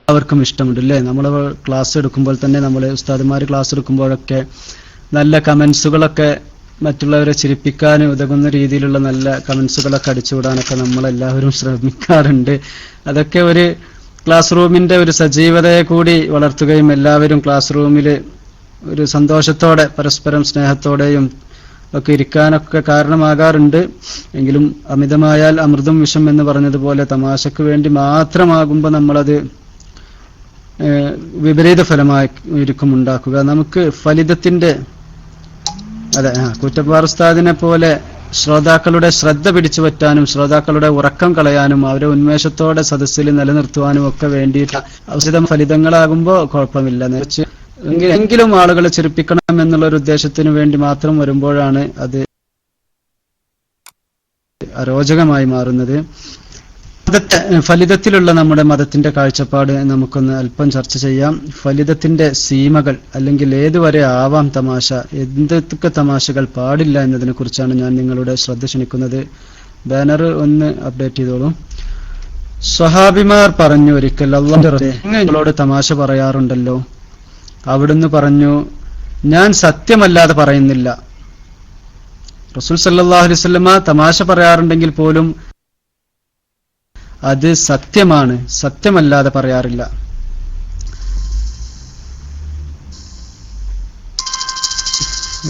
എല്ലാവർക്കും ഇഷ്ടമുണ്ട് അല്ലേ? നമ്മൾ ക്ലാസ് എടുക്കുമ്പോൾ തന്നെ, നമ്മൾ ഉസ്താദുമാർ ക്ലാസ് എടുക്കുമ്പോഴൊക്കെ നല്ല കമന്റ്സുകളൊക്കെ, മറ്റുള്ളവരെ ചിരിപ്പിക്കാൻ ഉതകുന്ന രീതിയിലുള്ള നല്ല കമന്റ്സുകളൊക്കെ അടിച്ചുവിടാനൊക്കെ നമ്മളെല്ലാവരും ശ്രമിക്കാറുണ്ട്. അതൊക്കെ ഒരു ക്ലാസ് റൂമിന്റെ ഒരു സജീവതയെ കൂടി വളർത്തുകയും എല്ലാവരും ക്ലാസ് റൂമിൽ ഒരു സന്തോഷത്തോടെ പരസ്പരം സ്നേഹത്തോടെയും ഒക്കെ ഇരിക്കാനൊക്കെ കാരണമാകാറുണ്ട്. എങ്കിലും അമിതമായാൽ അമൃതും വിഷം എന്ന് പറഞ്ഞതുപോലെ തമാശക്ക് വേണ്ടി മാത്രമാകുമ്പോൾ നമ്മളത് വിപരീത ഫലമായിരിക്കും ഉണ്ടാക്കുക. നമുക്ക് ഫലിതത്തിന്റെ, അതെ, കുറ്റപ്പാർ ഉസ്താദിനെ പോലെ ശ്രോതാക്കളുടെ ശ്രദ്ധ പിടിച്ചു പറ്റാനും ശ്രോതാക്കളുടെ ഉറക്കം കളയാനും അവരെ ഉന്മേഷത്തോടെ സദസ്സിൽ നിലനിർത്തുവാനും ഒക്കെ വേണ്ടിയിട്ട് ഔഷധം ഫലിതങ്ങളാകുമ്പോൾ കുഴപ്പമില്ല. നേർച്ച് എങ്കിലും ആളുകളെ ചിരിപ്പിക്കണം എന്നുള്ള ഒരു ഉദ്ദേശത്തിന് വേണ്ടി മാത്രം വരുമ്പോഴാണ് അത് അരോചകമായി മാറുന്നത്. ഫലിതത്തിലുള്ള നമ്മുടെ മതത്തിന്റെ കാഴ്ചപ്പാട് നമുക്കൊന്ന് അല്പം ചർച്ച ചെയ്യാം. ഫലിതത്തിന്റെ സീമകൾ, അല്ലെങ്കിൽ ഏതുവരെ ആവാം തമാശ, എന്തൊക്കെ തമാശകൾ പാടില്ല എന്നതിനെ കുറിച്ചാണ് ഞാൻ നിങ്ങളുടെ ശ്രദ്ധ ക്ഷണിക്കുന്നത്. ബാനർ ഒന്ന് അപ്ഡേറ്റ് ചെയ്തോളൂ. സ്വഹാബിമാർ പറഞ്ഞു, ഒരിക്കൽ അല്ലാഹുവിന്റെ നിങ്ങളോട് തമാശ പറയാറുണ്ടല്ലോ. അവിടുന്ന് പറഞ്ഞു, ഞാൻ സത്യമല്ലാതെ പറയുന്നില്ല. റസൂൽ സല്ലല്ലാഹു അലൈഹി വസല്ലമ തമാശ പറയാറുണ്ടെങ്കിൽ പോലും അത് സത്യമാണ്, സത്യമല്ലാതെ പറയാറില്ല.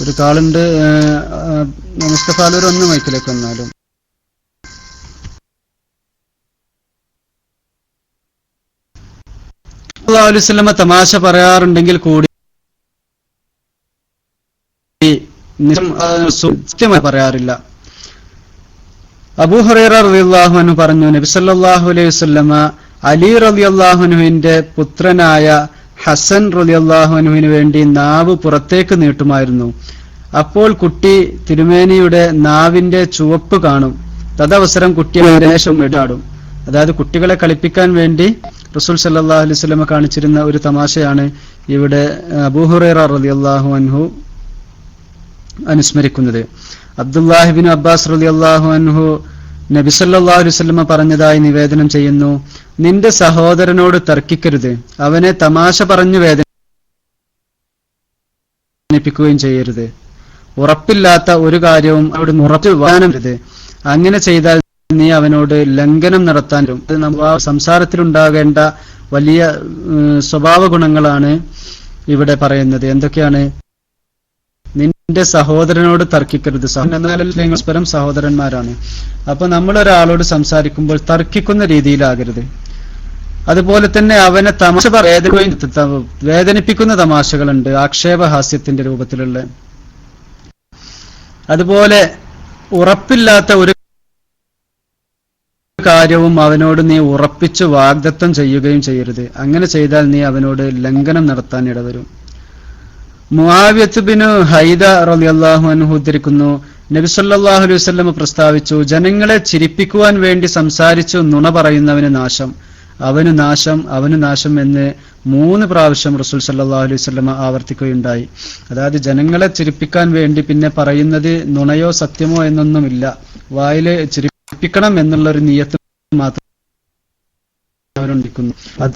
ഒരു കാളുണ്ട്, മുസ്തഫാലൂർ ഒന്ന് മൈക്കിലേക്ക് വന്നാലും. സല്ലല്ലാഹു അലൈഹി വസല്ലമ തമാശ പറയാറുണ്ടെങ്കിൽ കൂടി സത്യമായി പറയാറില്ല. അബൂ ഹുറൈറ റളിയല്ലാഹു അൻഹു പറഞ്ഞു, നബി സല്ലല്ലാഹു അലൈഹി വസല്ലമ അലി റളിയല്ലാഹു അൻഹുവിന്റെ പുത്രനായ ഹസൻ റളിയല്ലാഹു അൻഹുവിന് വേണ്ടി നാവ് പുറത്തേക്ക് നീട്ടുമായിരുന്നു. അപ്പോൾ കുട്ടി തിരുമേനിയുടെ നാവിന്റെ ചുവപ്പ് കാണും. തദവസരം കുട്ടിയെ ദേശം ഇടാടും. അതായത് കുട്ടികളെ കളിപ്പിക്കാൻ വേണ്ടി റസൂൽ സല്ലല്ലാഹു അലൈഹി വസല്ലമ കാണിച്ചിരുന്ന ഒരു തമാശയാണ് ഇവിടെ അബൂ ഹുറൈറ റളിയല്ലാഹു അൻഹു അനുസ്മരിക്കുന്നത്. അബ്ദുല്ലാഹി ഇബ്നു അബ്ബാസ് റളിയല്ലാഹു അൻഹു നബി സല്ലല്ലാഹു അലൈഹി വസല്ലമ പറഞ്ഞതായി നിവേദനം ചെയ്യുന്നു, നിന്റെ സഹോദരനോട് തർക്കിക്കരുത്, അവനെ തമാശ പറഞ്ഞു വേദനിപ്പിക്കുകയും ചെയ്യരുത്. ഉറപ്പില്ലാത്ത ഒരു കാര്യവും അവിടുന്ന് ഉറച്ചു വാനരുത്. അങ്ങനെ ചെയ്താൽ നീ അവനോട് ലംഘനം നടത്താൻ സംസാരത്തിലുണ്ടാകേണ്ട വലിയ സ്വഭാവ ഗുണങ്ങളാണ് ഇവിടെ പറയുന്നത്. എന്തൊക്കെയാണ്? നിന്റെ സഹോദരനോട് തർക്കിക്കരുത്. എന്നാലും പരസ്പരം സഹോദരന്മാരാണ്. അപ്പൊ നമ്മളൊരാളോട് സംസാരിക്കുമ്പോൾ തർക്കിക്കുന്ന രീതിയിലാകരുത്. അതുപോലെ തന്നെ അവനെ തമാശ വേദനിപ്പിക്കുന്ന തമാശകളുണ്ട്, ആക്ഷേപഹാസ്യത്തിന്റെ രൂപത്തിലുള്ള. അതുപോലെ ഉറപ്പില്ലാത്ത ഒരു കാര്യവും അവനോട് നീ ഉറപ്പിച്ച് വാഗ്ദത്തം ചെയ്യുകയും ചെയ്യരുത്. അങ്ങനെ ചെയ്താൽ നീ അവനോട് ലംഘനം നടത്താൻ ഇടവരും. മുആവിയത്ത് ബിൻ ഹൈദ റളിയല്ലാഹു അൻഹു ഉദ്ധരിക്കുന്നു, നബി സല്ലല്ലാഹു അലൈഹി വസല്ലം പ്രസ്താവിച്ചു, ജനങ്ങളെ ചിരിപ്പിക്കുവാൻ വേണ്ടി സംസാരിച്ചു നുണ പറയുന്നവന് നാശം, അവനു നാശം, അവനു നാശം എന്ന് 3 പ്രാവശ്യം റസൂൽ സല്ലല്ലാഹു അലൈഹി വസല്ലം ആവർത്തിക്കുകയുണ്ടായി. അതായത് ജനങ്ങളെ ചിരിപ്പിക്കാൻ വേണ്ടി പിന്നെ പറയുന്നത് നുണയോ സത്യമോ എന്നൊന്നുമില്ല, വായില് ചിരിപ്പിക്കണം എന്നുള്ളൊരു നിയത്ത് മാത്രം അവരുണ്ടിക്കുന്നു.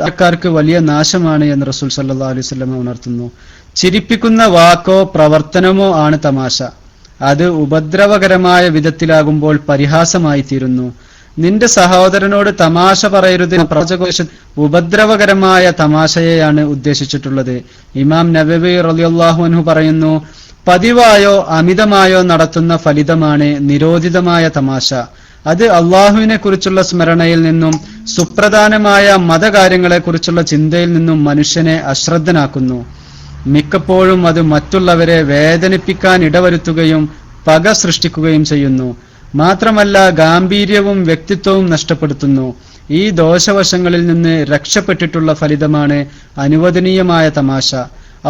അക്കാർക്ക് വലിയ നാശമാണ് എന്ന് റസൂൽ സല്ലല്ലാഹു അലൈഹി വസല്ലം ഉണർത്തുന്നു. ചിരിപ്പിക്കുന്ന വാക്കോ പ്രവർത്തനമോ ആണ് തമാശ. അത് ഉപദ്രവകരമായ വിധത്തിലാകുമ്പോൾ പരിഹാസമായി തീരുന്നു. നിന്റെ സഹോദരനോട് തമാശ പറയരുത്. പ്രവാചകോശ ഉപദ്രവകരമായ തമാശയെയാണ് ഉദ്ദേശിച്ചിട്ടുള്ളത്. ഇമാം നബവി റളിയല്ലാഹു അൻഹു പറയുന്നു, പതിവായോ അമിതമായോ നടത്തുന്ന ഫലിതമാണ് നിരോധിതമായ തമാശ. അത് അള്ളാഹുവിനെ കുറിച്ചുള്ള സ്മരണയിൽ നിന്നും സുപ്രധാനമായ മതകാര്യങ്ങളെ കുറിച്ചുള്ള ചിന്തയിൽ നിന്നും മനുഷ്യനെ അശ്രദ്ധനാക്കുന്നു. മിക്കപ്പോഴും അത് മറ്റുള്ളവരെ വേദനിപ്പിക്കാൻ ഇടവരുത്തുകയും പക സൃഷ്ടിക്കുകയും ചെയ്യുന്നു. മാത്രമല്ല ഗാംഭീര്യവും വ്യക്തിത്വവും നഷ്ടപ്പെടുത്തുന്നു. ഈ ദോഷവശങ്ങളിൽ നിന്ന് രക്ഷപ്പെട്ടിട്ടുള്ള ഫലിതമാണ് അനുവദനീയമായ തമാശ.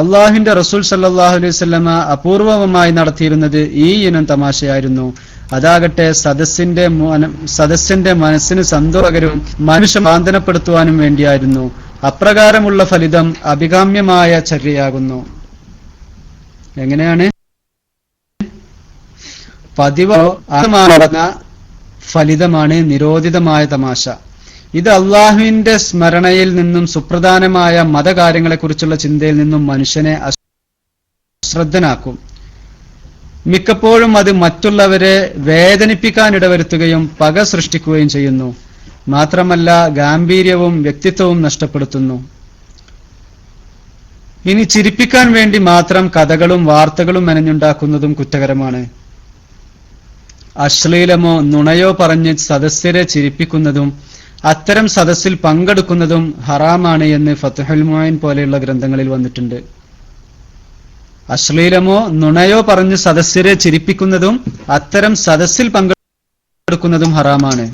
അള്ളാഹുവിന്റെ റസൂൽ സല്ലല്ലാഹു അലൈഹി വസല്ലമ അപൂർവമായി നടത്തിയിരുന്നത് ഈ ഇനം തമാശയായിരുന്നു. അതാകട്ടെ സദസ്സിന്റെ മനസ്സിന് സന്തോഷകരവും മനുഷ്യ സാന്ത്വനപ്പെടുത്തുവാനും വേണ്ടിയായിരുന്നു. അപ്രകാരമുള്ള ഫലിതം അഭികാമ്യമായ ചര്യയാകുന്നു. എങ്ങനെയാണ്? പതിവോ നടന്ന ഫലിതമാണ് നിരോധിതമായ തമാശ. ഇത് അള്ളാഹുവിന്റെ സ്മരണയിൽ നിന്നും സുപ്രധാനമായ മതകാര്യങ്ങളെക്കുറിച്ചുള്ള ചിന്തയിൽ നിന്നും മനുഷ്യനെ അശ്രദ്ധനാക്കും. മിക്കപ്പോഴും അത് മറ്റുള്ളവരെ വേദനിപ്പിക്കാൻ ഇടവരുത്തുകയും പക സൃഷ്ടിക്കുകയും ചെയ്യുന്നു. മാത്രമല്ല ഗാംഭീര്യവും വ്യക്തിത്വവും നഷ്ടപ്പെടുത്തുന്നു. ഇനി ചിരിപ്പിക്കാൻ വേണ്ടി മാത്രം കഥകളും വാർത്തകളും മെനഞ്ഞുണ്ടാക്കുന്നതും കുറ്റകരമാണ്. അശ്ലീലമോ നുണയോ പറഞ്ഞ് സദസ്യരെ ചിരിപ്പിക്കുന്നതും അത്തരം സദസ്സിൽ പങ്കെടുക്കുന്നതും ഹറാമാണ് എന്ന് ഫത്ഹുൽ മുഈൻ പോലെയുള്ള ഗ്രന്ഥങ്ങളിൽ വന്നിട്ടുണ്ട്. അശ്ലീലമോ നുണയോ പറഞ്ഞ് സദസ്യരെ ചിരിപ്പിക്കുന്നതും അത്തരം സദസ്സിൽ പങ്കെടുക്കുന്നതും ഹറാമാണ്.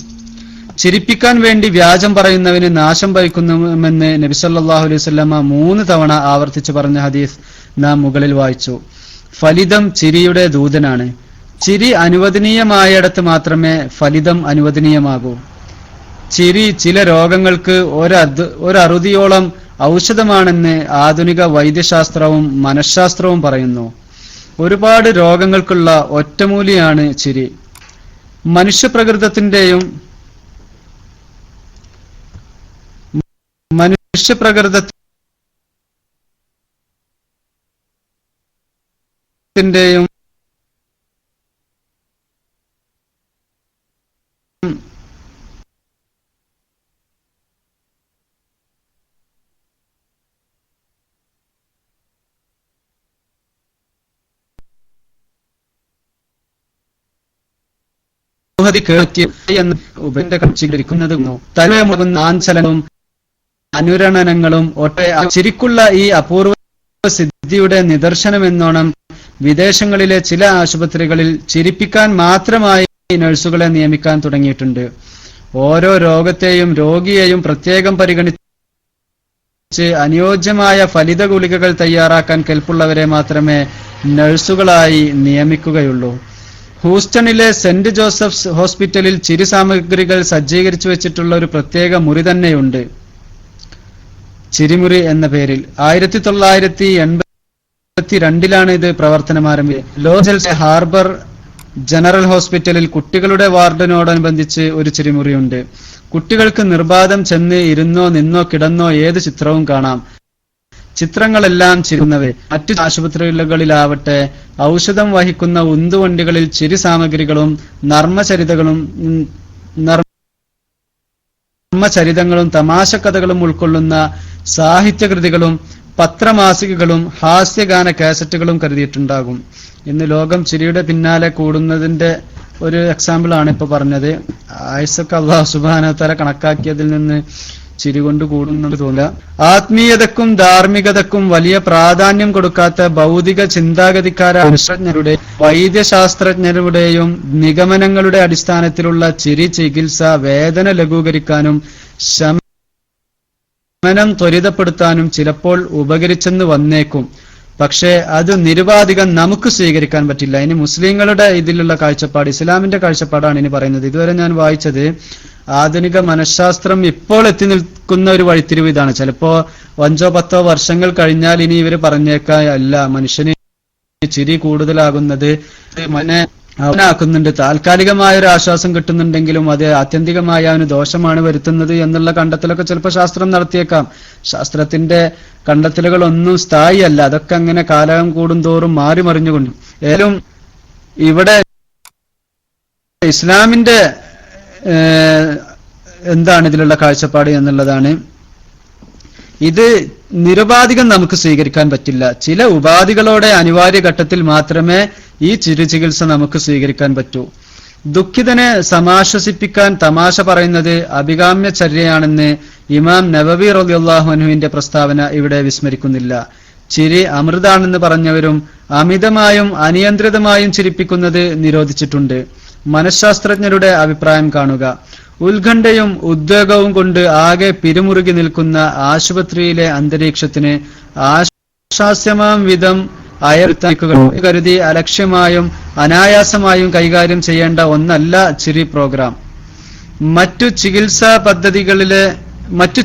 ചിരിപ്പിക്കാൻ വേണ്ടി വ്യാജം പറയുന്നവന് നാശം ഭവിക്കുന്നുവെന്ന് നബി സല്ലല്ലാഹു അലൈഹി വസല്ലമ 3 തവണ ആവർത്തിച്ചു പറഞ്ഞ ഹദീസ് നാം മുകളിൽ വായിച്ചു. ഫലിതം ചിരിയുടെ ദൂതനാണ്. ചിരി അനുവദനീയമായിടത്ത് മാത്രമേ ഫലിതം അനുവദനീയമാകൂ. ചിരി ചില രോഗങ്ങൾക്ക് ഒരറുതിയോളം ഔഷധമാണെന്ന് ആധുനിക വൈദ്യശാസ്ത്രവും മനഃശാസ്ത്രവും പറയുന്നു. ഒരുപാട് രോഗങ്ങൾക്കുള്ള ഒറ്റമൂലിയാണ് ചിരി. മനുഷ്യപ്രകൃതത്തിന്റെയും ആഞ്ചലനവും അനുരണനങ്ങളും ചിരിക്കുള്ള ഈ അപൂർവ സിദ്ധിയുടെ നിദർശനമെന്നോണം വിദേശങ്ങളിലെ ചില ആശുപത്രികളിൽ ചിരിപ്പിക്കാൻ മാത്രമായി നഴ്സുകളെ നിയമിക്കാൻ തുടങ്ങിയിട്ടുണ്ട്. ഓരോ രോഗത്തെയും രോഗിയെയും പ്രത്യേകം പരിഗണിച്ച് അനുയോജ്യമായ ഫലിത ഗുളികകൾ തയ്യാറാക്കാൻ കെൽപ്പുള്ളവരെ മാത്രമേ നഴ്സുകളായി നിയമിക്കുകയുള്ളൂ. ഹൂസ്റ്റണിലെ സെന്റ് ജോസഫ്സ് ഹോസ്പിറ്റലിൽ ചിരി സാമഗ്രികൾ സജ്ജീകരിച്ചു വെച്ചിട്ടുള്ള ഒരു പ്രത്യേക മുറി തന്നെയുണ്ട്, ചിരിമുറി എന്ന പേരിൽ. 1982 ഇത് പ്രവർത്തനം ആരംഭിച്ചത്. ലോസ് ഏഞ്ചൽസ് ഹാർബർ ജനറൽ ഹോസ്പിറ്റലിൽ കുട്ടികളുടെ വാർഡിനോടനുബന്ധിച്ച് ഒരു ചിരിമുറിയുണ്ട്. കുട്ടികൾക്ക് നിർബാധം ചെന്ന് ഇരുന്നോ നിന്നോ കിടന്നോ ഏത് ചിത്രവും കാണാം. ചിത്രങ്ങളെല്ലാം ചിരിക്കുന്നവേ. മറ്റു ആശുപത്രികളിലാവട്ടെ ഔഷധം വഹിക്കുന്ന ഉന്തുവണ്ടികളിൽ ചിരി സാമഗ്രികളും നർമ്മചരിതങ്ങളും തമാശക്കഥകളും ഉൾക്കൊള്ളുന്ന സാഹിത്യകൃതികളും പത്രമാസികകളും ഹാസ്യഗാന കാസറ്റുകളും കരുതിയിട്ടുണ്ടാകും. ഇന്ന് ലോകം ചിരിയുടെ പിന്നാലെ കൂടുന്നതിന്റെ ഒരു എക്സാമ്പിൾ ആണ് ഇപ്പൊ പറഞ്ഞത്. ആയുസ്സൊക്കെ അല്ലാഹു സുബ്ഹാനഹു വ തആല കണക്കാക്കിയതിൽ നിന്ന് ചിരി കൊണ്ട് കൂടുന്നത് തോന്നുക. ആത്മീയതക്കും ധാർമ്മികതക്കും വലിയ പ്രാധാന്യം കൊടുക്കാത്ത ഭൗതിക ചിന്താഗതിക്കാരായ ശാസ്ത്രജ്ഞരുടെ വൈദ്യശാസ്ത്രജ്ഞരുടെയും നിഗമനങ്ങളുടെ അടിസ്ഥാനത്തിലുള്ള ചിരി ചികിത്സ വേദന ലഘൂകരിക്കാനും ശമനം ത്വരിതപ്പെടുത്താനും ചിലപ്പോൾ ഉപകരിച്ചെന്ന് വന്നേക്കും. പക്ഷേ അത് നിരുപാധികം നമുക്ക് സ്വീകരിക്കാൻ പറ്റില്ല. ഇനി മുസ്ലിങ്ങളുടെ ഇതിലുള്ള കാഴ്ചപ്പാട്, ഇസ്ലാമിന്റെ കാഴ്ചപ്പാടാണ് ഇനി പറയുന്നത്. ഇതുവരെ ഞാൻ വായിച്ചത് ആധുനിക മനഃശാസ്ത്രം ഇപ്പോൾ എത്തി നിൽക്കുന്ന ഒരു വഴിത്തിരിവ് ഇതാണ്. ചിലപ്പോ 5-10 വർഷങ്ങൾ കഴിഞ്ഞാൽ ഇനി ഇവര് പറഞ്ഞേക്കല്ല, മനുഷ്യന് ചിരി കൂടുതലാകുന്നത് അവനാക്കുന്നുണ്ട്, താൽക്കാലികമായ ഒരു ആശ്വാസം കിട്ടുന്നുണ്ടെങ്കിലും അത് ആത്യന്തികമായ അവന് ദോഷമാണ് വരുത്തുന്നത് എന്നുള്ള കണ്ടെത്തലൊക്കെ ചിലപ്പോൾ ശാസ്ത്രം നടത്തിയേക്കാം. ശാസ്ത്രത്തിന്റെ കണ്ടെത്തലുകളൊന്നും സ്ഥായിയല്ല, അതൊക്കെ അങ്ങനെ കാലം കൂടുന്തോറും മാറി മറിഞ്ഞുകൊണ്ട്. ഏതായാലും ഇവിടെ ഇസ്ലാമിന്റെ എന്താണ് ഇതിലുള്ള കാഴ്ചപ്പാട് എന്നുള്ളതാണ്. ഇത് നിരുപാധികം നമുക്ക് സ്വീകരിക്കാൻ പറ്റില്ല. ചില ഉപാധികളോടെ അനിവാര്യ ഘട്ടത്തിൽ മാത്രമേ ഈ ചിരി ചികിത്സ നമുക്ക് സ്വീകരിക്കാൻ പറ്റൂ. ദുഃഖിതനെ സമാശ്വസിപ്പിക്കാൻ തമാശ പറയുന്നത് അഭികാമ്യ ചര്യയാണെന്ന് ഇമാം നവവി റളിയല്ലാഹു അൻഹുവിന്റെ പ്രസ്താവന ഇവിടെ വിസ്മരിക്കുന്നില്ല. ചിരി അമൃതാണെന്ന് പറഞ്ഞവരും അമിതമായും അനിയന്ത്രിതമായും ചിരിപ്പിക്കുന്നത് നിരോധിച്ചിട്ടുണ്ട്. മനഃശാസ്ത്രജ്ഞരുടെ അഭിപ്രായം കാണുക. ഉത്കണ്ഠയും ഉദ്വേഗവും കൊണ്ട് ആകെ പിരിമുറുകി നിൽക്കുന്ന ആശുപത്രിയിലെ അന്തരീക്ഷത്തിന് ആശ്വാസ്യമാം വിധം കരുതി അലക്ഷ്യമായും അനായാസമായും കൈകാര്യം ചെയ്യേണ്ട ഒന്നല്ല ചിരി പ്രോഗ്രാം. മറ്റു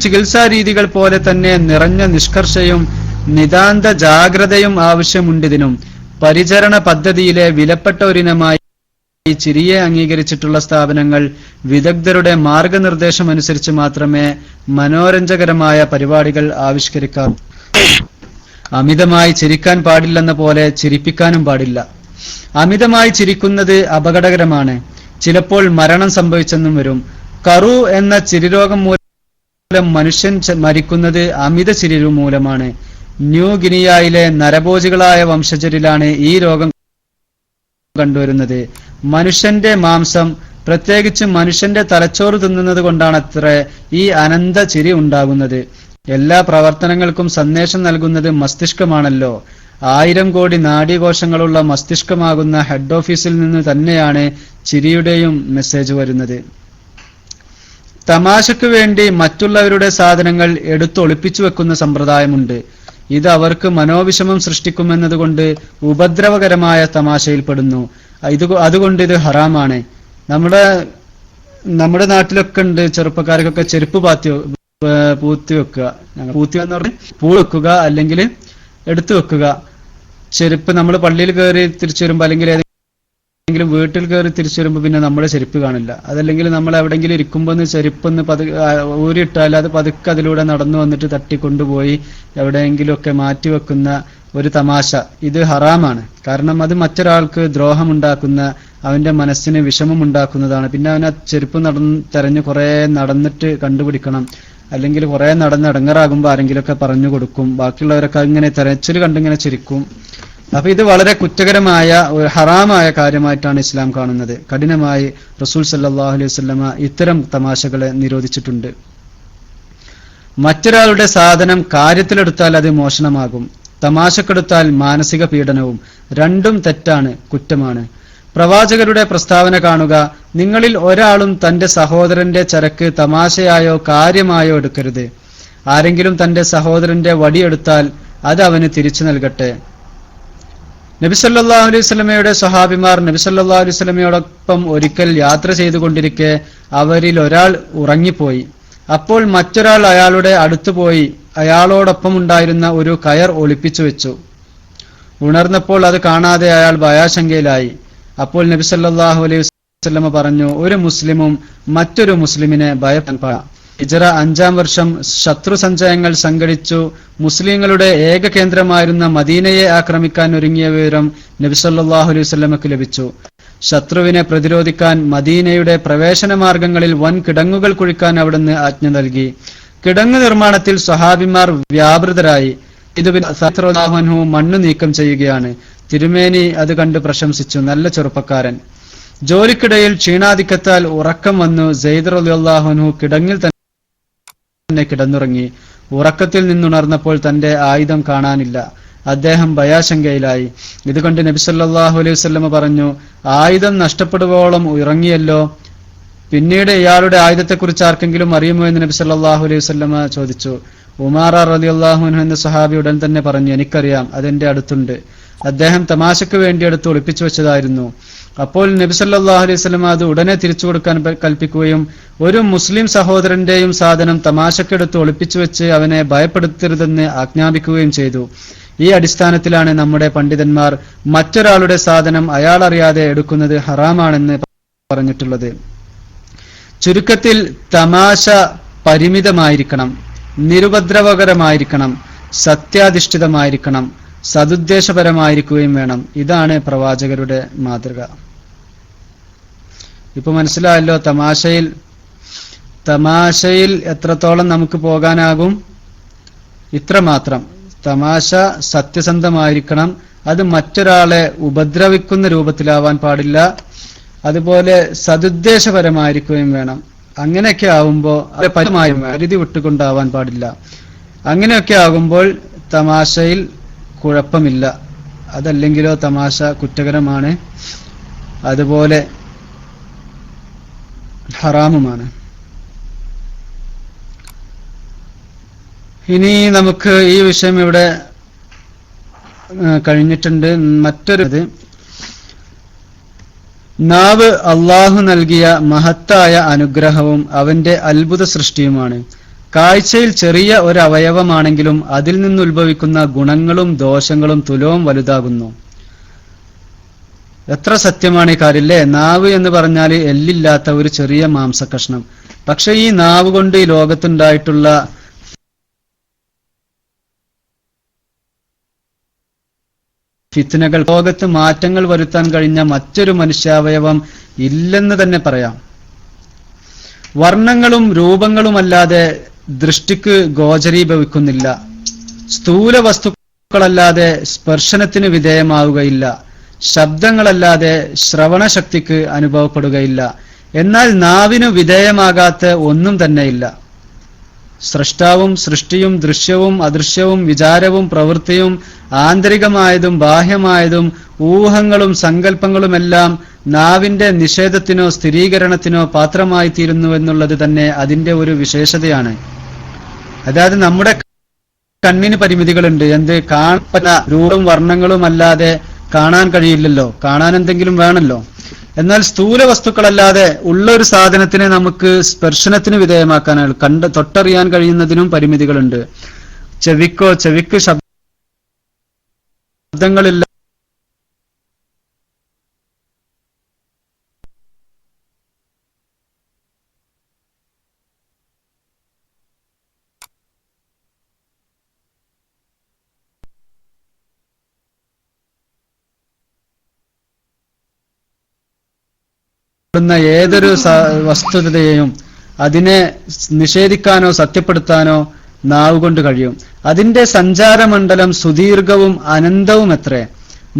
ചികിത്സാ രീതികൾ പോലെ തന്നെ നിറഞ്ഞ നിഷ്കർഷയും നിതാന്ത ജാഗ്രതയും ആവശ്യമുണ്ടിതിനും. പരിചരണ പദ്ധതിയിലെ വിലപ്പെട്ട ഒരിനമായി ഈ ചിരിയെ അംഗീകരിച്ചിട്ടുള്ള സ്ഥാപനങ്ങൾ വിദഗ്ധരുടെ മാർഗനിർദ്ദേശം അനുസരിച്ച് മാത്രമേ മനോരഞ്ജകരമായ പരിപാടികൾ ആവിഷ്കരിക്കാവൂ. അമിതമായി ചിരിക്കാൻ പാടില്ലെന്ന പോലെ ചിരിപ്പിക്കാനും പാടില്ല. അമിതമായി ചിരിക്കുന്നത് അപകടകരമാണ്. ചിലപ്പോൾ മരണം സംഭവിച്ചെന്നും വരും. കറു എന്ന ചിരിരോഗം മൂലം മനുഷ്യൻ മരിക്കുന്നത് അമിത ചിരി മൂലമാണ്. ന്യൂ ഗിനിയയിലെ നരഭോജികളായ വംശജരിലാണ് ഈ രോഗം കണ്ടുവരുന്നത്. മനുഷ്യന്റെ മാംസം, പ്രത്യേകിച്ച് മനുഷ്യന്റെ തലച്ചോറ് തിന്നുന്നത് കൊണ്ടാണത്രേ ഈ അനന്ത ചിരി ഉണ്ടാകുന്നത്. എല്ലാ പ്രവർത്തനങ്ങൾക്കും സന്ദേശം നൽകുന്നത് മസ്തിഷ്കമാണല്ലോ. 1000 കോടി നാഡീകോശങ്ങളുള്ള മസ്തിഷ്കമാകുന്ന ഹെഡ് ഓഫീസിൽ നിന്ന് തന്നെയാണ് ചിരിയുടെയും മെസ്സേജ് വരുന്നത്. തമാശയ്ക്ക് വേണ്ടി മറ്റുള്ളവരുടെ സാധനങ്ങൾ എടുത്തൊളിപ്പിച്ചു വെക്കുന്ന സമ്പ്രദായമുണ്ട്. ഇത് അവർക്ക് മനോവിഷമം സൃഷ്ടിക്കുമെന്നതുകൊണ്ട് ഉപദ്രവകരമായ തമാശയിൽപ്പെടുന്നു. അതുകൊണ്ട് ഇത് ഹറാമാണ്. നമ്മുടെ നാട്ടിലൊക്കെ ഉണ്ട്, ചെറുപ്പക്കാർക്കൊക്കെ ചെരുപ്പ് പൂത്തി വെക്കുക. പൂത്തി എന്ന് പറഞ്ഞാൽ പൂ വെക്കുക, അല്ലെങ്കിൽ എടുത്തു വെക്കുക. ചെരുപ്പ് നമ്മൾ പള്ളിയിൽ കയറി തിരിച്ചു വരുമ്പോൾ, അല്ലെങ്കിൽ ഏതെങ്കിലും വീട്ടിൽ കയറി തിരിച്ചു വരുമ്പോൾ പിന്നെ നമ്മുടെ ചെരുപ്പ് കാണില്ല. അതല്ലെങ്കിൽ നമ്മൾ എവിടെയെങ്കിലും ഇരിക്കുമ്പോൾ ചെരുപ്പൊന്ന് ഊരിയിട്ടാൽ അത് പതുക്കെ അതിലൂടെ നടന്നു വന്നിട്ട് തട്ടിക്കൊണ്ടുപോയി എവിടെയെങ്കിലുമൊക്കെ മാറ്റി വെക്കുന്ന ഒരു തമാശ. ഇത് ഹറാമാണ്. കാരണം അത് മറ്റൊരാൾക്ക് ദ്രോഹമുണ്ടാക്കുന്ന, അവന്റെ മനസ്സിന് വിഷമമുണ്ടാക്കുന്നതാണ്. പിന്നെ അവൻ ആ ചെരുപ്പ് തെരഞ്ഞ് കുറെ നടന്നിട്ട് കണ്ടുപിടിക്കണം. അല്ലെങ്കിൽ കുറെ നടന്ന് ഇടങ്ങറാകുമ്പോൾ ആരെങ്കിലുമൊക്കെ പറഞ്ഞു കൊടുക്കും. ബാക്കിയുള്ളവരൊക്കെ ഇങ്ങനെ തെരച്ചിൽ കണ്ടിങ്ങനെ ചിരിക്കും. അപ്പൊ ഇത് വളരെ കുറ്റകരമായ ഒരു ഹറാമായ കാര്യമായിട്ടാണ് ഇസ്ലാം കാണുന്നത്. കഠിനമായി റസൂൽ സല്ലല്ലാഹു അലൈഹി വസല്ലമ ഇത്തരം തമാശകളെ നിരോധിച്ചിട്ടുണ്ട്. മറ്റൊരാളുടെ സാധനം കാര്യത്തിലെടുത്താൽ അത് മോഷണമാകും. തമാശക്കെടുത്താൽ മാനസിക പീഡനവും. രണ്ടും തെറ്റാണ്, കുറ്റമാണ്. പ്രവാചകരുടെ പ്രസ്താവന കാണുക: നിങ്ങളിൽ ഒരാളും തന്റെ സഹോദരന്റെ ചരക്ക് തമാശയായോ കാര്യമായോ എടുക്കരുത്. ആരെങ്കിലും തന്റെ സഹോദരന്റെ വടിയെടുത്താൽ അത് അവന് തിരിച്ചു നൽകട്ടെ. നബി സല്ലല്ലാഹു അലൈഹി വസല്ലമയുടെ സ്വഹാബിമാർ നബി സല്ലല്ലാഹു അലൈഹി വസല്ലമയോടൊപ്പം ഒരിക്കൽ യാത്ര ചെയ്തുകൊണ്ടിരിക്കെ അവരിൽ ഒരാൾ ഉറങ്ങിപ്പോയി. അപ്പോൾ മറ്റൊരാൾ അയാളുടെ അടുത്തുപോയി അയാളോടൊപ്പം ഉണ്ടായിരുന്ന ഒരു കയർ ഒളിപ്പിച്ചു വെച്ചു. ഉണർന്നപ്പോൾ അത് കാണാതെ അയാൾ ഭയാശങ്കയിലായി. അപ്പോൾ നബി സല്ലല്ലാഹു അലൈഹി വസല്ലമ പറഞ്ഞു: ഒരു മുസ്ലിമും മറ്റൊരു മുസ്ലിമിനെ ഭയപ്പെടാൻ പാടില്ല. ഹിജ്റ 5-ാം വർഷം ശത്രു സഞ്ചയങ്ങൾ സംഘടിച്ചു മുസ്ലിങ്ങളുടെ ഏക കേന്ദ്രമായിരുന്ന മദീനയെ ആക്രമിക്കാൻ ഒരുങ്ങിയ വിവരം നബി സല്ലല്ലാഹു അലൈഹി വസല്ലമക്ക് ലഭിച്ചു. ശത്രുവിനെ പ്രതിരോധിക്കാൻ മദീനയുടെ പ്രവേശന മാർഗങ്ങളിൽ വൻ കിടങ്ങുകൾ കുഴിക്കാൻ അവിടുന്ന് ആജ്ഞ നൽകി. കിടങ്ങ് നിർമ്മാണത്തിൽ സ്വഹാബിമാർ വ്യാപൃതരായി. ഇത് റളിയല്ലാഹു അൻഹു മണ്ണ് നീക്കം ചെയ്യുകയാണ്. തിരുമേനി അത് കണ്ട് പ്രശംസിച്ചു: നല്ല ചെറുപ്പക്കാരൻ. ജോലിക്കിടയിൽ ക്ഷീണാധിക്യത്താൽ ഉറക്കം വന്നു സെയ്ദ് റളിയല്ലാഹു അൻഹു കിടങ്ങിൽ തന്നെ കിടന്നുറങ്ങി. ഉറക്കത്തിൽ നിന്നുണർന്നപ്പോൾ തന്റെ ആയുധം കാണാനില്ല. അദ്ദേഹം ഭയാശങ്കയിലായി. ഇതുകൊണ്ട് നബി സല്ലല്ലാഹു അലൈഹി വസല്ലമ പറഞ്ഞു: ആയുധം നഷ്ടപ്പെടുവോളം ഉറങ്ങിയല്ലോ. പിന്നീട് ഇയാളുടെ ആയുധത്തെക്കുറിച്ച് ആർക്കെങ്കിലും അറിയുമോ എന്ന് നബി സല്ലല്ലാഹു അലൈഹി വസല്ലമ ചോദിച്ചു. ഉമാറ റളിയല്ലാഹു അൻഹു എന്ന സ്വഹാബി ഉടൻ തന്നെ പറഞ്ഞു: എനിക്കറിയാം, അതെന്റെ അടുത്തുണ്ട്. അദ്ദേഹം തമാശക്ക് വേണ്ടി എടുത്ത് ഒളിപ്പിച്ചു വെച്ചതായിരുന്നു. അപ്പോൾ നബി സല്ലല്ലാഹു അലൈഹി വസല്ലമ അത് ഉടനെ തിരിച്ചു കൊടുക്കാൻ കൽപ്പിക്കുകയും ഒരു മുസ്ലിം സഹോദരന്റെയും സാധനം തമാശക്കെടുത്ത് ഒളിപ്പിച്ചു വെച്ച് അവനെ ഭയപ്പെടുത്തരുതെന്ന് ആജ്ഞാപിക്കുകയും ചെയ്തു. ഈ അടിസ്ഥാനത്തിലാണ് നമ്മുടെ പണ്ഡിതന്മാർ മറ്റൊരാളുടെ സാധനം അയാൾ അറിയാതെ എടുക്കുന്നത് ഹറാമാണെന്ന് പറഞ്ഞിട്ടുള്ളത്. ചുരുക്കത്തിൽ തമാശ പരിമിതമായിരിക്കണം, നിരുപദ്രവകരമായിരിക്കണം, സത്യാധിഷ്ഠിതമായിരിക്കണം, സതുദ്ദേശപരമായിരിക്കുകയും വേണം. ഇതാണ് പ്രവാചകരുടെ മാതൃക. ഇപ്പൊ മനസ്സിലായല്ലോ തമാശയിൽ എത്രത്തോളം നമുക്ക് പോകാനാകും. ഇത്രമാത്രം. തമാശ സത്യസന്ധമായിരിക്കണം. അത് മറ്റൊരാളെ ഉപദ്രവിക്കുന്ന രൂപത്തിലാവാൻ പാടില്ല. അതുപോലെ സതുദ്ദേശപരമായിരിക്കുകയും വേണം. അങ്ങനെയൊക്കെ ആവുമ്പോൾ പരമായും പരിധി വിട്ടുകൊണ്ടാവാൻ പാടില്ല. അങ്ങനെയൊക്കെ ആകുമ്പോൾ തമാശയിൽ കുഴപ്പമില്ല. അതല്ലെങ്കിലോ തമാശ കുറ്റകരമാണ്, അതുപോലെ ഹറാമുമാണ്. ഇനി നമുക്ക് ഈ വിഷയം ഇവിടെ കഴിഞ്ഞിട്ടുണ്ട്. മറ്റൊരു നാവ് അള്ളാഹു നൽകിയ മഹത്തായ അനുഗ്രഹവും അവന്റെ അത്ഭുത സൃഷ്ടിയുമാണ്. കാഴ്ചയിൽ ചെറിയ ഒരു അവയവമാണെങ്കിലും അതിൽ നിന്നുത്ഭവിക്കുന്ന ഗുണങ്ങളും ദോഷങ്ങളും തുലവും വലുതാകുന്നു. എത്ര സത്യമാണ് ഈ കാര്യം അല്ലേ? നാവ് എന്ന് പറഞ്ഞാൽ എല്ലില്ലാത്ത ഒരു ചെറിയ മാംസകഷ്ണം. പക്ഷെ ഈ നാവ് കൊണ്ട് ഈ ലോകത്തുണ്ടായിട്ടുള്ള ഫിത്നകൾ, ലോകത്ത് മാറ്റങ്ങൾ വരുത്താൻ കഴിഞ്ഞ മറ്റൊരു മനുഷ്യാവയവം ഇല്ലെന്ന് തന്നെ പറയാം. വർണ്ണങ്ങളും രൂപങ്ങളുമല്ലാതെ ദൃഷ്ടിക്ക് ഗോചരീഭവിക്കുന്നില്ല. സ്ഥൂല വസ്തുക്കളല്ലാതെ സ്പർശനത്തിന് വിധേയമാവുകയില്ല. ശബ്ദങ്ങളല്ലാതെ ശ്രവണശക്തിക്ക് അനുഭവപ്പെടുകയില്ല. എന്നാൽ നാവിനു വിധേയമാകാത്ത ഒന്നും തന്നെയില്ല. സ്രഷ്ടാവും സൃഷ്ടിയും ദൃശ്യവും അദൃശ്യവും വിചാരവും പ്രവൃത്തിയും ആന്തരികമായതും ബാഹ്യമായതും ഊഹങ്ങളും സങ്കല്പങ്ങളുമെല്ലാം നാവിന്റെ നിഷേധത്തിനോ സ്ഥിരീകരണത്തിനോ പാത്രമായി തീരുന്നു എന്നുള്ളത് തന്നെ അതിന്റെ ഒരു വിശേഷതയാണ്. അതായത് നമ്മുടെ കണ്ണിന് പരിമിതികളുണ്ട്. എന്ത് കാണുന്ന രൂപവും വർണ്ണങ്ങളും അല്ലാതെ കാണാൻ കഴിയില്ലല്ലോ, കാണാൻ എന്തെങ്കിലും വേണമല്ലോ. എന്നാൽ സ്ഥൂല വസ്തുക്കളല്ലാതെ ഉള്ള ഒരു സാധനത്തിനെ നമുക്ക് സ്പർശനത്തിന് വിധേയമാക്കാനാണ്, തൊട്ടറിയാൻ കഴിയുന്നതിനും പരിമിതികളുണ്ട്. ചെവിക്ക് ശബ്ദങ്ങളില്ല, ഏതൊരു വസ്തുതയെയും അതിനെ നിഷേധിക്കാനോ സത്യപ്പെടുത്താനോ നാവ് കൊണ്ട് കഴിയും. അതിന്റെ സഞ്ചാരമണ്ഡലം സുദീർഘവും അനന്തവും എത്രേ.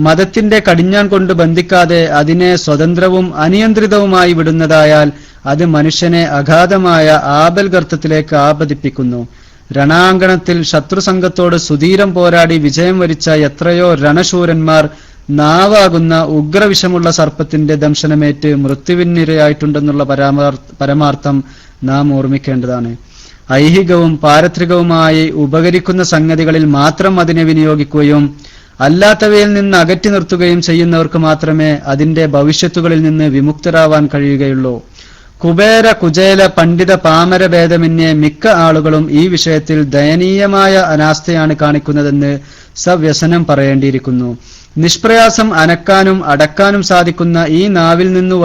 മതത്തിന്റെ കടിഞ്ഞാൻ കൊണ്ട് ബന്ധിക്കാതെ അതിനെ സ്വതന്ത്രവും അനിയന്ത്രിതവുമായി വിടുന്നതായാൽ അത് മനുഷ്യനെ അഗാധമായ ആപൽഗർത്തത്തിലേക്ക് ആപതിപ്പിക്കുന്നു. രണാങ്കണത്തിൽ ശത്രുസംഘത്തോട് സുധീരം പോരാടി വിജയം വരിച്ച എത്രയോ രണശൂരന്മാർ നാവാകുന്ന ഉഗ്രവിഷമുള്ള സർപ്പത്തിന്റെ ദംശനമേറ്റ് മൃത്യുവിനിരയായിട്ടുണ്ടെന്നുള്ള പരമാർത്ഥം നാം ഓർമ്മിക്കേണ്ടതാണ്. ഐഹികവും പാരത്രികവുമായി ഉപകരിക്കുന്ന സംഗതികളിൽ മാത്രം അതിനെ വിനിയോഗിക്കുകയും അല്ലാത്തവയിൽ നിന്ന് അകറ്റി നിർത്തുകയും ചെയ്യുന്നവർക്ക് മാത്രമേ അതിന്റെ ഭവിഷ്യത്തുകളിൽ നിന്ന് വിമുക്തരാവാൻ കഴിയുകയുള്ളൂ. കുബേര കുചേല പണ്ഡിത പാമര ഭേദമന്യേ മിക്ക ആളുകളും ഈ വിഷയത്തിൽ ദയനീയമായ അനാസ്ഥയാണ് കാണിക്കുന്നതെന്ന് സവ്യസനം പറയേണ്ടിയിരിക്കുന്നു. നിഷ്പ്രയാസം അനക്കാനും അടക്കാനും സാധിക്കുന്ന ഈ നാവിൽ നിന്നു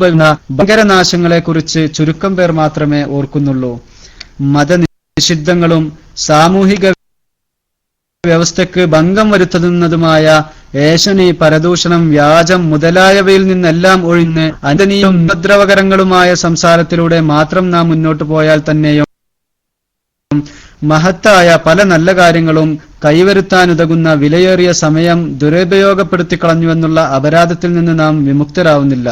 ഭയങ്കരനാശങ്ങളെ കുറിച്ച് ചുരുക്കം പേർ മാത്രമേ ഓർക്കുന്നുള്ളൂ. മതനിഷിദ്ധങ്ങളും സാമൂഹിക വ്യവസ്ഥയ്ക്ക് ഭംഗം വരുത്തുന്നതുമായ ഏഷണി, പരദൂഷണം, വ്യാജം മുതലായവയിൽ നിന്നെല്ലാം ഒഴിഞ്ഞ് അന്തനീയവും ഉപദ്രവകരങ്ങളുമായ സംസാരത്തിലൂടെ മാത്രം നാം മുന്നോട്ടു പോയാൽ തന്നെയും മഹത്തായ പല നല്ല കാര്യങ്ങളും കൈവരുത്താനുതകുന്ന വിലയേറിയ സമയം ദുരുപയോഗപ്പെടുത്തി കളഞ്ഞുവെന്നുള്ള അപരാധത്തിൽ നിന്ന് നാം വിമുക്തരാവുന്നില്ല.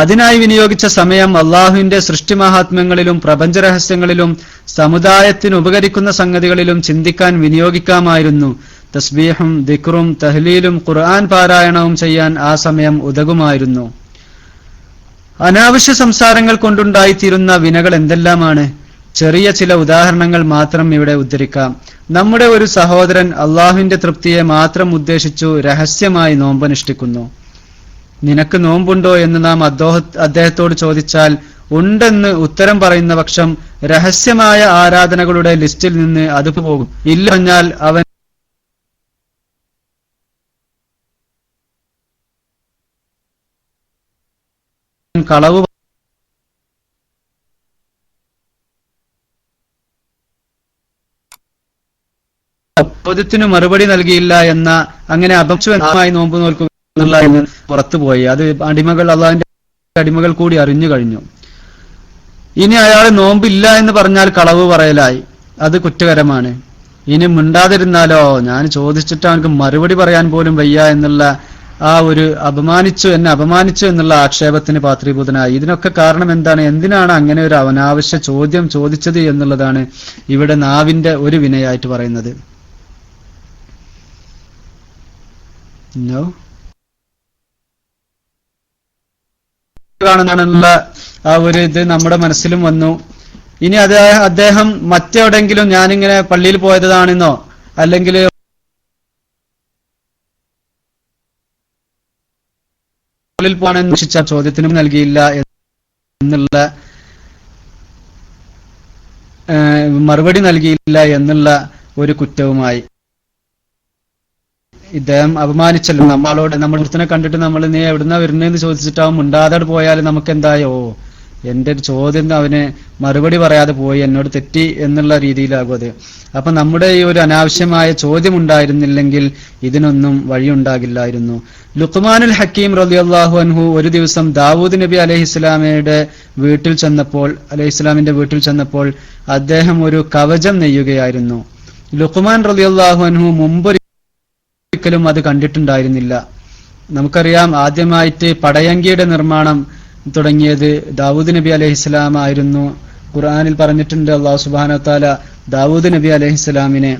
അതിനായി വിനിയോഗിച്ച സമയം അള്ളാഹുവിന്റെ സൃഷ്ടിമഹാത്മ്യങ്ങളിലും പ്രപഞ്ചരഹസ്യങ്ങളിലും സമുദായത്തിന് ഉപകരിക്കുന്ന സംഗതികളിലും ചിന്തിക്കാൻ വിനിയോഗിക്കാമായിരുന്നു. തസ്ബീഹും ദിക്റും തഹ്ലീലും ഖുർആൻ പാരായണവും ചെയ്യാൻ ആ സമയം ഉതകുമായിരുന്നു. അനാവശ്യ സംസാരങ്ങൾ കൊണ്ടുണ്ടായിത്തീരുന്ന വിനകൾ എന്തെല്ലാമാണ്. ചെറിയ ചില ഉദാഹരണങ്ങൾ മാത്രം ഇവിടെ ഉദ്ധരിക്കാം. നമ്മുടെ ഒരു സഹോദരൻ അള്ളാഹുവിന്റെ തൃപ്തിയെ മാത്രം ഉദ്ദേശിച്ചു രഹസ്യമായി നോമ്പനുഷ്ഠിക്കുന്നു. നിനക്ക് നോമ്പുണ്ടോ എന്ന് നാം അദ്ദേഹത്തോട് ചോദിച്ചാൽ ഉണ്ടെന്ന് ഉത്തരം പറയുന്ന പക്ഷം രഹസ്യമായ ആരാധനകളുടെ ലിസ്റ്റിൽ നിന്ന് അത് പോകും. ഇല്ല പറഞ്ഞാൽ അവൻ കളവ് ചോദ്യത്തിനു മറുപടി നൽകിയില്ല എന്ന അങ്ങനെ അപക്ഷമായി നോമ്പ് നോൽക്കുക എന്ന് പുറത്തുപോയി. അത് അടിമകൾ, അള്ളാഹിന്റെ അടിമകൾ കൂടി അറിഞ്ഞു കഴിഞ്ഞു. ഇനി അയാൾ നോമ്പില്ല എന്ന് പറഞ്ഞാൽ കളവ് പറയലായി, അത് കുറ്റകരമാണ്. ഇനി മിണ്ടാതിരുന്നാലോ, ഞാൻ ചോദിച്ചിട്ട് അവനക്ക് മറുപടി പറയാൻ പോലും വയ്യ എന്നുള്ള ആ ഒരു എന്നെ അപമാനിച്ചു എന്നുള്ള ആക്ഷേപത്തിന് പാത്രീഭൂതനായി. ഇതിനൊക്കെ കാരണം എന്താണ്? എന്തിനാണ് അങ്ങനെ ഒരു അനാവശ്യ ചോദ്യം ചോദിച്ചത് എന്നുള്ളതാണ് ഇവിടെ നാവിന്റെ ഒരു വിനയായിട്ട് പറയുന്നത്. കാണുന്നുള്ള ആ ഒരു ഇത് നമ്മുടെ മനസ്സിലും വന്നു. ഇനി അദ്ദേഹം മറ്റെവിടെങ്കിലും ഞാനിങ്ങനെ പള്ളിയിൽ പോയതാണെന്നോ അല്ലെങ്കിൽ പോകാനെന്ന് അന്വേഷിച്ച ചോദ്യത്തിനും നൽകിയില്ല എന്നുള്ള മറുപടി നൽകിയില്ല എന്നുള്ള ഒരു കുറ്റവുമായി. ഇദ്ദേഹം അപമാനിച്ചല്ലോ നമ്മളോട്. നമ്മൾ ഒരുത്തനെ കണ്ടിട്ട് നമ്മൾ നീ എവിടുന്നാ വരുന്നതെന്ന് ചോദിച്ചിട്ടാവും മുണ്ടാതെ പോയാൽ നമുക്ക് എന്തായോ, എന്റെ ഒരു ചോദ്യം അവന് മറുപടി പറയാതെ പോയി, എന്നോട് തെറ്റി എന്നുള്ള രീതിയിലാകും അത്. അപ്പൊ നമ്മുടെ ഈ ഒരു അനാവശ്യമായ ചോദ്യം ഉണ്ടായിരുന്നില്ലെങ്കിൽ ഇതിനൊന്നും വഴിയുണ്ടാകില്ലായിരുന്നു. ലുഖ്മാനുൽ ഹക്കീം റളിയല്ലാഹു അൻഹു ഒരു ദിവസം ദാവൂദ് നബി അലൈഹിസ്സലാമിന്റെ വീട്ടിൽ ചെന്നപ്പോൾ അദ്ദേഹം ഒരു കവചം നെയ്യുകയായിരുന്നു. ലുഖ്മാൻ റളിയല്ലാഹു അൻഹു മുമ്പൊരിക്കലും അത് കണ്ടിട്ടുണ്ടായിരുന്നില്ല. നമുക്കറിയാം, ആദ്യമായിട്ട് പടയങ്കിയുടെ നിർമ്മാണം തുടങ്ങിയത് ദാവൂദ് നബി അലൈഹിസ്സലാം ആയിരുന്നു. ഖുർആനിൽ പറഞ്ഞിട്ടുണ്ട്, അല്ലാഹു സുബ്ഹാനഹു വ തആല ദാവൂദ് നബി അലൈഹിസ്സലാമിനെ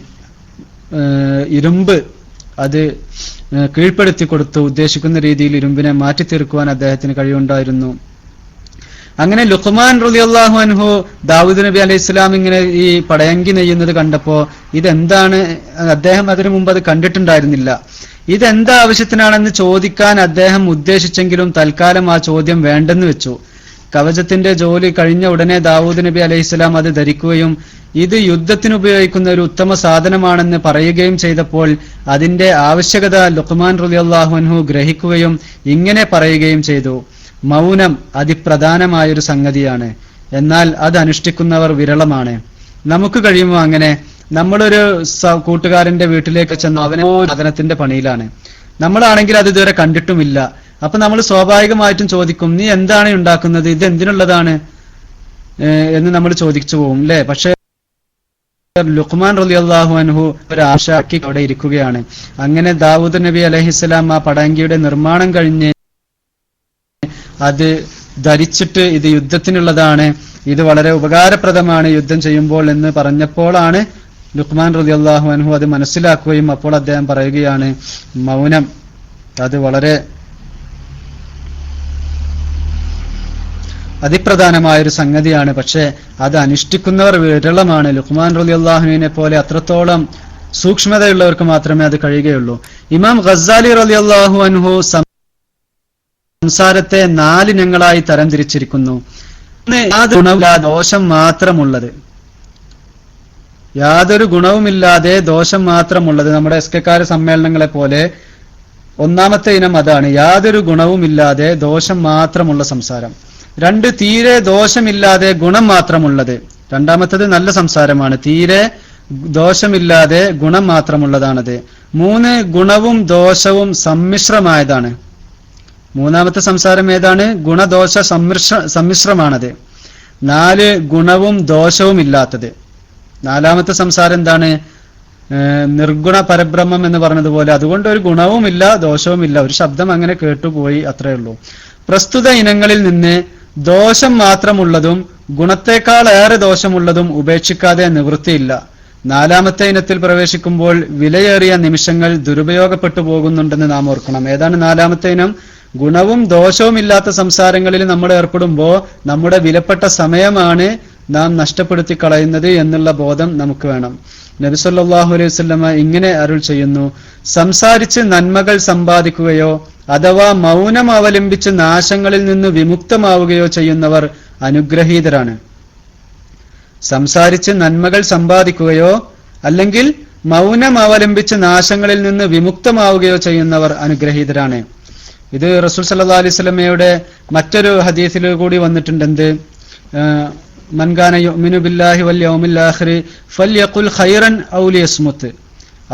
ഇരുമ്പ് അത് കീഴ്പ്പെടുത്തി കൊടുത്തു. ഉദ്ദേശിക്കുന്ന രീതിയിൽ ഇരുമ്പിനെ മാറ്റി തീർക്കുവാൻ അദ്ദേഹത്തിന് കഴിവുണ്ടായിരുന്നു. അങ്ങനെ ലുഖ്മാൻ റളിയല്ലാഹു അൻഹു ദാവൂദ് നബി അലൈഹിസ്സലാം ഇങ്ങനെ ഈ പടയങ്കി നെയ്യുന്നത് കണ്ടപ്പോ ഇതെന്താണ്, അദ്ദേഹം അതിനു മുമ്പ് അത് കണ്ടിട്ടുണ്ടായിരുന്നില്ല. ഇതെന്താ ആവശ്യത്തിനാണെന്ന് ചോദിക്കാൻ അദ്ദേഹം ഉദ്ദേശിച്ചെങ്കിലും തൽക്കാലം ആ ചോദ്യം വേണ്ടെന്ന് വെച്ചു. കവചത്തിന്റെ ജോലി കഴിഞ്ഞ ഉടനെ ദാവൂദ് നബി അലൈഹിസ്സലാം അത് ധരിക്കുകയും ഇത് യുദ്ധത്തിന് ഉപയോഗിക്കുന്ന ഒരു ഉത്തമ സാധനമാണെന്ന് പറയുകയും ചെയ്തപ്പോൾ അതിന്റെ ആവശ്യകത ലുഖ്മാൻ റളിയല്ലാഹു അൻഹു ഗ്രഹിക്കുകയും ഇങ്ങനെ പറയുകയും ചെയ്തു: മൗനം അതിപ്രധാനമായൊരു സംഗതിയാണ്, എന്നാൽ അത് അനുഷ്ഠിക്കുന്നവർ വിരളമാണ്. നമുക്ക് കഴിയുമോ അങ്ങനെ? നമ്മളൊരു കൂട്ടുകാരന്റെ വീട്ടിലേക്ക് ചെന്നു, അവന് സാധനത്തിന്റെ പണിയിലാണ്, നമ്മളാണെങ്കിൽ അത് ഇതുവരെ കണ്ടിട്ടുമില്ല. അപ്പൊ നമ്മൾ സ്വാഭാവികമായിട്ടും ചോദിക്കും, നീ എന്താണ് ഉണ്ടാക്കുന്നത്, ഇത് എന്തിനുള്ളതാണ് എന്ന് നമ്മൾ ചോദിച്ചു പോകും, അല്ലെ? പക്ഷെ ലുഖ്മാൻ റളിയല്ലാഹു അൻഹു ഒരു ആശാക്കി അവിടെ ഇരിക്കുകയാണ്. അങ്ങനെ ദാവൂദ് നബി അലൈഹിസ്സലാം ആ പടയങ്കിയുടെ നിർമ്മാണം കഴിഞ്ഞ് അത് ധരിച്ചിട്ട് ഇത് യുദ്ധത്തിനുള്ളതാണ്, ഇത് വളരെ ഉപകാരപ്രദമാണ് യുദ്ധം ചെയ്യുമ്പോൾ എന്ന് പറഞ്ഞപ്പോഴാണ് ലുഖ്മാൻ റളിയല്ലാഹു അൻഹു അത് മനസ്സിലാക്കുകയും അപ്പോൾ അദ്ദേഹം പറയുകയാണ്, മൗനം അത് വളരെ അതിപ്രധാനമായൊരു സംഗതിയാണ്, പക്ഷെ അത് അനുഷ്ഠിക്കുന്നവർ വിരളമാണ്. ലുഖ്മാൻ റളിയല്ലാഹുവിനെ പോലെ അത്രത്തോളം സൂക്ഷ്മതയുള്ളവർക്ക് മാത്രമേ അത് കഴിയുകയുള്ളൂ. ഇമാം ഗസ്സാലി റളിയല്ലാഹു അൻഹു സംസാരത്തെ 4 ഇനങ്ങളായി തരംതിരിച്ചിരിക്കുന്നു. ദോഷം മാത്രമുള്ളത്, യാതൊരു ഗുണവുമില്ലാതെ ദോഷം മാത്രമുള്ളത്. നമ്മുടെ എസ്കെക്കാര സമ്മേളനങ്ങളെ പോലെ ഒന്നാമത്തെ ഇനം അതാണ്, യാതൊരു ഗുണവുമില്ലാതെ ദോഷം മാത്രമുള്ള സംസാരം. 2, തീരെ ദോഷമില്ലാതെ ഗുണം മാത്രമുള്ളത്. രണ്ടാമത്തത് നല്ല സംസാരമാണ്, തീരെ ദോഷമില്ലാതെ ഗുണം മാത്രമുള്ളതാണത്. 3, ഗുണവും ദോഷവും സമ്മിശ്രമായതാണ്. മൂന്നാമത്തെ സംസാരം ഏതാണ്? ഗുണദോഷ സമ്മിശ്രമാണത്. 4, ഗുണവും ദോഷവും ഇല്ലാത്തത്. 4ാമത്തെ സംസാരം എന്താണ്? നിർഗുണ പരബ്രഹ്മം എന്ന് പറഞ്ഞതുപോലെ, അതുകൊണ്ട് ഒരു ഗുണവുമില്ല ദോഷവുമില്ല, ഒരു ശബ്ദം അങ്ങനെ കേട്ടുപോയി, അത്രയേ ഉള്ളൂ. പ്രസ്തുത ഇനങ്ങളിൽ നിന്ന് ദോഷം മാത്രമുള്ളതും ഗുണത്തെക്കാൾ ഏറെ ദോഷമുള്ളതും ഉപേക്ഷിക്കാതെ നിവൃത്തിയില്ല. 4ാമത്തെ ഇനത്തിൽ പ്രവേശിക്കുമ്പോൾ വിലയേറിയ നിമിഷങ്ങൾ ദുരുപയോഗപ്പെട്ടു പോകുന്നുണ്ടെന്ന് നാം ഓർക്കണം. ഏതാണ് 4ാമത്തെ ഇനം? ഗുണവും ദോഷവും ഇല്ലാത്ത സംസാരങ്ങളിൽ നമ്മൾ ഏർപ്പെടുമ്പോൾ നമ്മുടെ വിലപ്പെട്ട സമയമാണ് നാം നഷ്ടപ്പെടുത്തി കളയുന്നത് എന്നുള്ള ബോധം നമുക്ക് വേണം. നബി സല്ലല്ലാഹു അലൈഹി വസല്ലമ ഇങ്ങനെ അരുൾ ചെയ്യുന്നു: സംസാരിച്ച് നന്മകൾ സമ്പാദിക്കുകയോ അഥവാ മൗനം അവലംബിച്ച് നാശങ്ങളിൽ നിന്ന് വിമുക്തമാവുകയോ ചെയ്യുന്നവർ അനുഗ്രഹീതരാണ്. സംസാരിച്ച് നന്മകൾ സമ്പാദിക്കുകയോ അല്ലെങ്കിൽ മൗനം അവലംബിച്ച് നാശങ്ങളിൽ നിന്ന് വിമുക്തമാവുകയോ ചെയ്യുന്നവർ അനുഗ്രഹീതരാണ്. ഇത് റസൂൽ സല്ലല്ലാഹു അലൈഹി വസല്ലമയുടെ മറ്റൊരു ഹദീസിൽ കൂടി വന്നിട്ടുണ്ട്. എന്ത്? മൻ കാന യുഅ്മിനു ബില്ലാഹി വൽ യൗമിൽ ആഖിർ ഫൽയഖുൽ ഖൈറൻ ഔ ലിയസ്മുത്.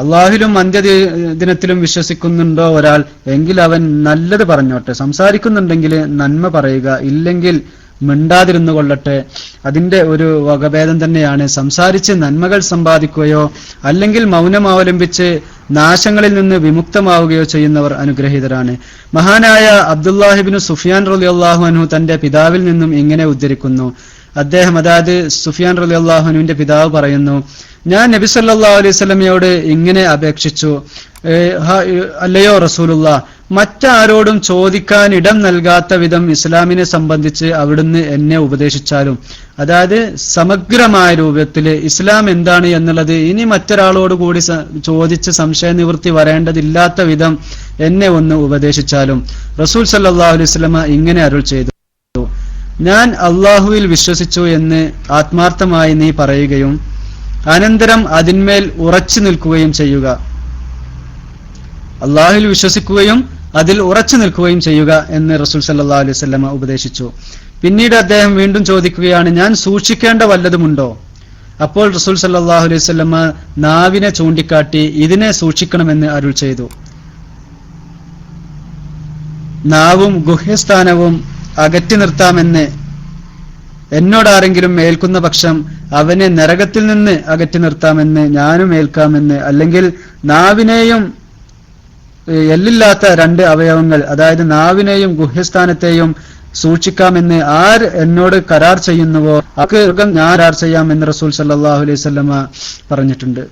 അള്ളാഹുവിലും അന്ത്യദിനത്തിലും വിശ്വസിക്കുന്നുണ്ടോ ഒരാൾ, എങ്കിൽ അവൻ നല്ലത് പറഞ്ഞോട്ടെ. സംസാരിക്കുന്നുണ്ടെങ്കിൽ നന്മ പറയുക, ഇല്ലെങ്കിൽ മിണ്ടാതിരുന്നു കൊള്ളട്ടെ. അതിന്റെ ഒരു വകഭേദം തന്നെയാണ്. സംസാരിച്ച് നന്മകൾ സമ്പാദിക്കുകയോ അല്ലെങ്കിൽ മൗനം അവലംബിച്ച് നാശങ്ങളിൽ നിന്ന് വിമുക്തമാവുകയോ ചെയ്യുന്നവർ അനുഗ്രഹീതരാണ്. മഹാനായ അബ്ദുല്ലാഹിബ്നു സുഫിയാൻ റളിയല്ലാഹു അൻഹു തന്റെ പിതാവിൽ നിന്നും ഇങ്ങനെ ഉദ്ധരിക്കുന്നു. അദ്ദേഹം, അതായത് സുഫിയാൻ റളിയല്ലാഹു അൻഹുവിന്റെ പിതാവ് പറയുന്നു, ഞാൻ നബി സല്ലല്ലാഹു അലൈഹി വസല്ലമയോട് ഇങ്ങനെ അപേക്ഷിച്ചു: അല്ലയോ റസൂലുള്ളാഹ്, മറ്റാരോടും ചോദിക്കാൻ ഇടം നൽകാത്ത വിധം ഇസ്ലാമിനെ സംബന്ധിച്ച് അവിടുന്ന് എന്നെ ഉപദേശിച്ചാലും, അതായത് സമഗ്രമായ രൂപത്തിൽ ഇസ്ലാം എന്താണ് എന്നുള്ളത് ഇനി മറ്റൊരാളോട് കൂടി ചോദിച്ച് സംശയനിവൃത്തി വരേണ്ടതില്ലാത്ത വിധം എന്നെ ഒന്ന് ഉപദേശിച്ചാലും. റസൂൽ സല്ലല്ലാഹു അലൈഹി വസല്ലമ ഇങ്ങനെ അരുൾ ചെയ്തു: ഞാൻ അള്ളാഹുവിൽ വിശ്വസിച്ചു എന്ന് ആത്മാർത്ഥമായി നീ പറയുകയും അനന്തരം അതിന്മേൽ ഉറച്ചു നിൽക്കുകയും ചെയ്യുക. അള്ളാഹുവിൽ വിശ്വസിക്കുകയും അതിൽ ഉറച്ചു നിൽക്കുകയും ചെയ്യുക എന്ന് റസൂൽ സല്ലല്ലാഹു അലൈഹി വസല്ലമ ഉപദേശിച്ചു. പിന്നീട് അദ്ദേഹം വീണ്ടും ചോദിക്കുകയാണ്, ഞാൻ സൂക്ഷിക്കേണ്ട വല്ലതുമുണ്ടോ? അപ്പോൾ റസൂൽ സല്ലല്ലാഹു അലൈഹി വസല്ലമ നാവിനെ ചൂണ്ടിക്കാട്ടി ഇതിനെ സൂക്ഷിക്കണമെന്ന് അരുൾ ചെയ്തു. നാവും ഗുഹ്യസ്ഥാനവും അകറ്റി നിർത്താമെന്ന് എന്നോടാരെങ്കിലും ഏൽക്കുന്ന പക്ഷം അവനെ നരകത്തിൽ നിന്ന് അകറ്റി നിർത്താമെന്ന് ഞാനും ഏൽക്കാമെന്ന്, അല്ലെങ്കിൽ നാവിനെയും എല്ലില്ലാത്ത രണ്ട് അവയവങ്ങൾ, അതായത് നാവിനെയും ഗുഹ്യസ്ഥാനത്തെയും സൂക്ഷിക്കാമെന്ന് ആര് എന്നോട് കരാർ ചെയ്യുന്നുവോ അവർക്ക് ഞാൻ കരാർ ചെയ്യാമെന്ന് റസൂൽ സല്ലല്ലാഹു അലൈഹി വസല്ലമ പറഞ്ഞിട്ടുണ്ട്.